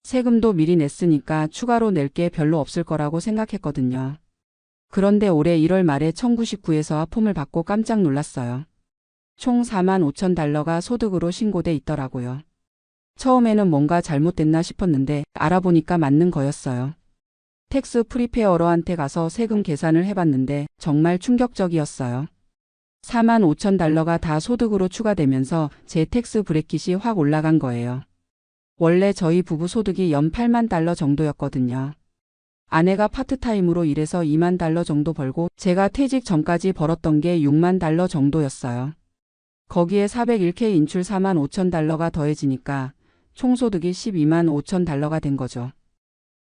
세금도 미리 냈으니까 추가로 낼 게 별로 없을 거라고 생각했거든요. 그런데 올해 1월 말에 1099에서 하품을 받고 깜짝 놀랐어요. 총 4만 5천 달러가 소득으로 신고돼 있더라고요. 처음에는 뭔가 잘못됐나 싶었는데 알아보니까 맞는 거였어요. 텍스 프리페어러한테 가서 세금 계산을 해봤는데 정말 충격적이었어요. 4만 5천 달러가 다 소득으로 추가되면서 제 텍스 브래킷이 확 올라간 거예요. 원래 저희 부부 소득이 연 8만 달러 정도였거든요. 아내가 파트타임으로 일해서 2만 달러 정도 벌고 제가 퇴직 전까지 벌었던 게 6만 달러 정도였어요. 거기에 401K 인출 4만 5천 달러가 더해지니까 총소득이 12만 5천 달러가 된 거죠.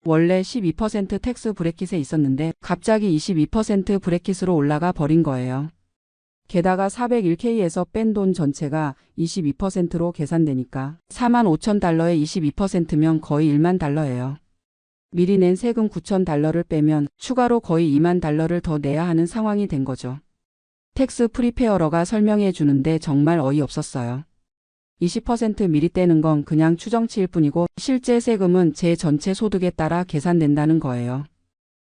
원래 12% 텍스 브래킷에 있었는데 갑자기 22% 브래킷으로 올라가 버린 거예요. 게다가 401K에서 뺀 돈 전체가 22%로 계산되니까 4만 5천 달러에 22%면 거의 1만 달러예요. 미리 낸 세금 9천 달러를 빼면 추가로 거의 2만 달러를 더 내야 하는 상황이 된 거죠. 텍스 프리페어러가 설명해 주는데 정말 어이없었어요. 20% 미리 떼는 건 그냥 추정치일 뿐이고 실제 세금은 제 전체 소득에 따라 계산된다는 거예요.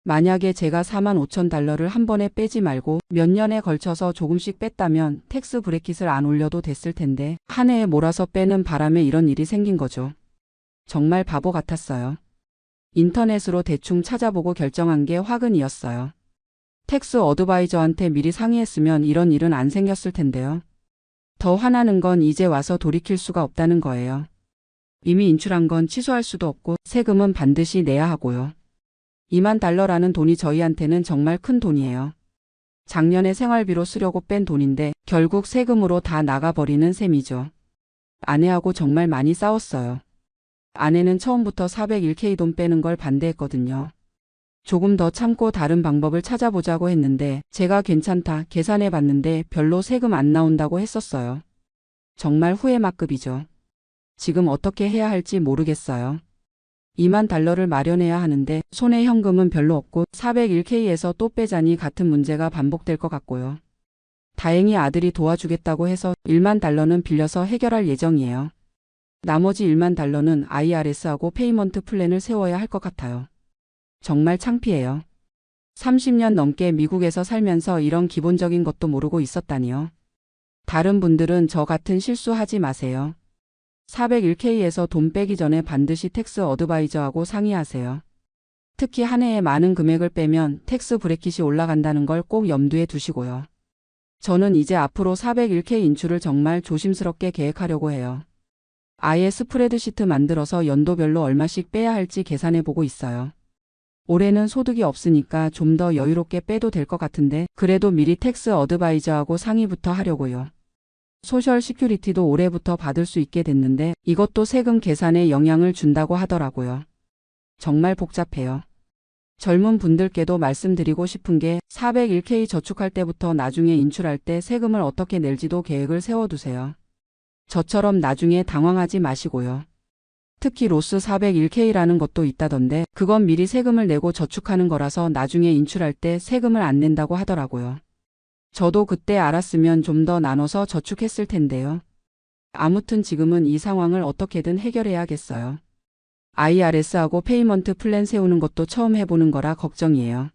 만약에 제가 4만 5천 달러를 한 번에 빼지 말고 몇 년에 걸쳐서 조금씩 뺐다면 텍스 브래킷을 안 올려도 됐을 텐데 한 해에 몰아서 빼는 바람에 이런 일이 생긴 거죠. 정말 바보 같았어요. 인터넷으로 대충 찾아보고 결정한 게 화근이었어요. 텍스 어드바이저한테 미리 상의했으면 이런 일은 안 생겼을 텐데요. 더 화나는 건 이제 와서 돌이킬 수가 없다는 거예요. 이미 인출한 건 취소할 수도 없고 세금은 반드시 내야 하고요. 2만 달러라는 돈이 저희한테는 정말 큰 돈이에요. 작년에 생활비로 쓰려고 뺀 돈인데 결국 세금으로 다 나가버리는 셈이죠. 아내하고 정말 많이 싸웠어요. 아내는 처음부터 401K 돈 빼는 걸 반대했거든요. 조금 더 참고 다른 방법을 찾아보자고 했는데 제가 괜찮다 계산해 봤는데 별로 세금 안 나온다고 했었어요. 정말 후회막급이죠. 지금 어떻게 해야 할지 모르겠어요. 2만 달러를 마련해야 하는데 손에 현금은 별로 없고 401k에서 또 빼자니 같은 문제가 반복될 것 같고요. 다행히 아들이 도와주겠다고 해서 1만 달러는 빌려서 해결할 예정이에요. 나머지 1만 달러는 IRS하고 페이먼트 플랜을 세워야 할 것 같아요. 정말 창피해요. 30년 넘게 미국에서 살면서 이런 기본적인 것도 모르고 있었다니요. 다른 분들은 저 같은 실수하지 마세요. 401k에서 돈 빼기 전에 반드시 텍스 어드바이저하고 상의하세요. 특히 한 해에 많은 금액을 빼면 텍스 브래킷이 올라간다는 걸 꼭 염두에 두시고요. 저는 이제 앞으로 401k 인출을 정말 조심스럽게 계획하려고 해요. 아예 스프레드시트 만들어서 연도별로 얼마씩 빼야 할지 계산해 보고 있어요. 올해는 소득이 없으니까 좀 더 여유롭게 빼도 될 것 같은데 그래도 미리 텍스 어드바이저하고 상의부터 하려고요. 소셜 시큐리티도 올해부터 받을 수 있게 됐는데 이것도 세금 계산에 영향을 준다고 하더라고요. 정말 복잡해요. 젊은 분들께도 말씀드리고 싶은 게 401k 저축할 때부터 나중에 인출할 때 세금을 어떻게 낼지도 계획을 세워두세요. 저처럼 나중에 당황하지 마시고요. 특히 로스 401k라는 것도 있다던데 그건 미리 세금을 내고 저축하는 거라서 나중에 인출할 때 세금을 안 낸다고 하더라고요. 저도 그때 알았으면 좀 더 나눠서 저축했을 텐데요. 아무튼 지금은 이 상황을 어떻게든 해결해야겠어요. IRS하고 페이먼트 플랜 세우는 것도 처음 해보는 거라 걱정이에요.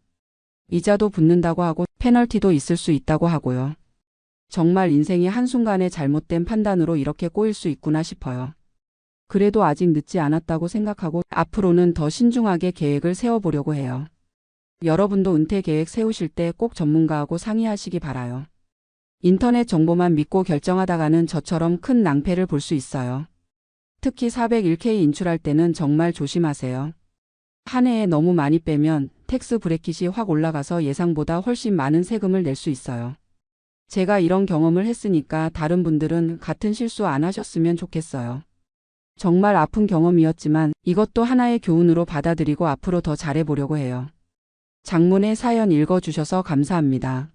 이자도 붙는다고 하고 페널티도 있을 수 있다고 하고요. 정말 인생이 한순간에 잘못된 판단으로 이렇게 꼬일 수 있구나 싶어요. 그래도 아직 늦지 않았다고 생각하고 앞으로는 더 신중하게 계획을 세워보려고 해요. 여러분도 은퇴 계획 세우실 때 꼭 전문가하고 상의하시기 바라요. 인터넷 정보만 믿고 결정하다가는 저처럼 큰 낭패를 볼 수 있어요. 특히 401k 인출할 때는 정말 조심하세요. 한 해에 너무 많이 빼면 텍스 브래킷이 확 올라가서 예상보다 훨씬 많은 세금을 낼 수 있어요. 제가 이런 경험을 했으니까 다른 분들은 같은 실수 안 하셨으면 좋겠어요. 정말 아픈 경험이었지만 이것도 하나의 교훈으로 받아들이고 앞으로 더 잘해보려고 해요. 장문의 사연 읽어주셔서 감사합니다.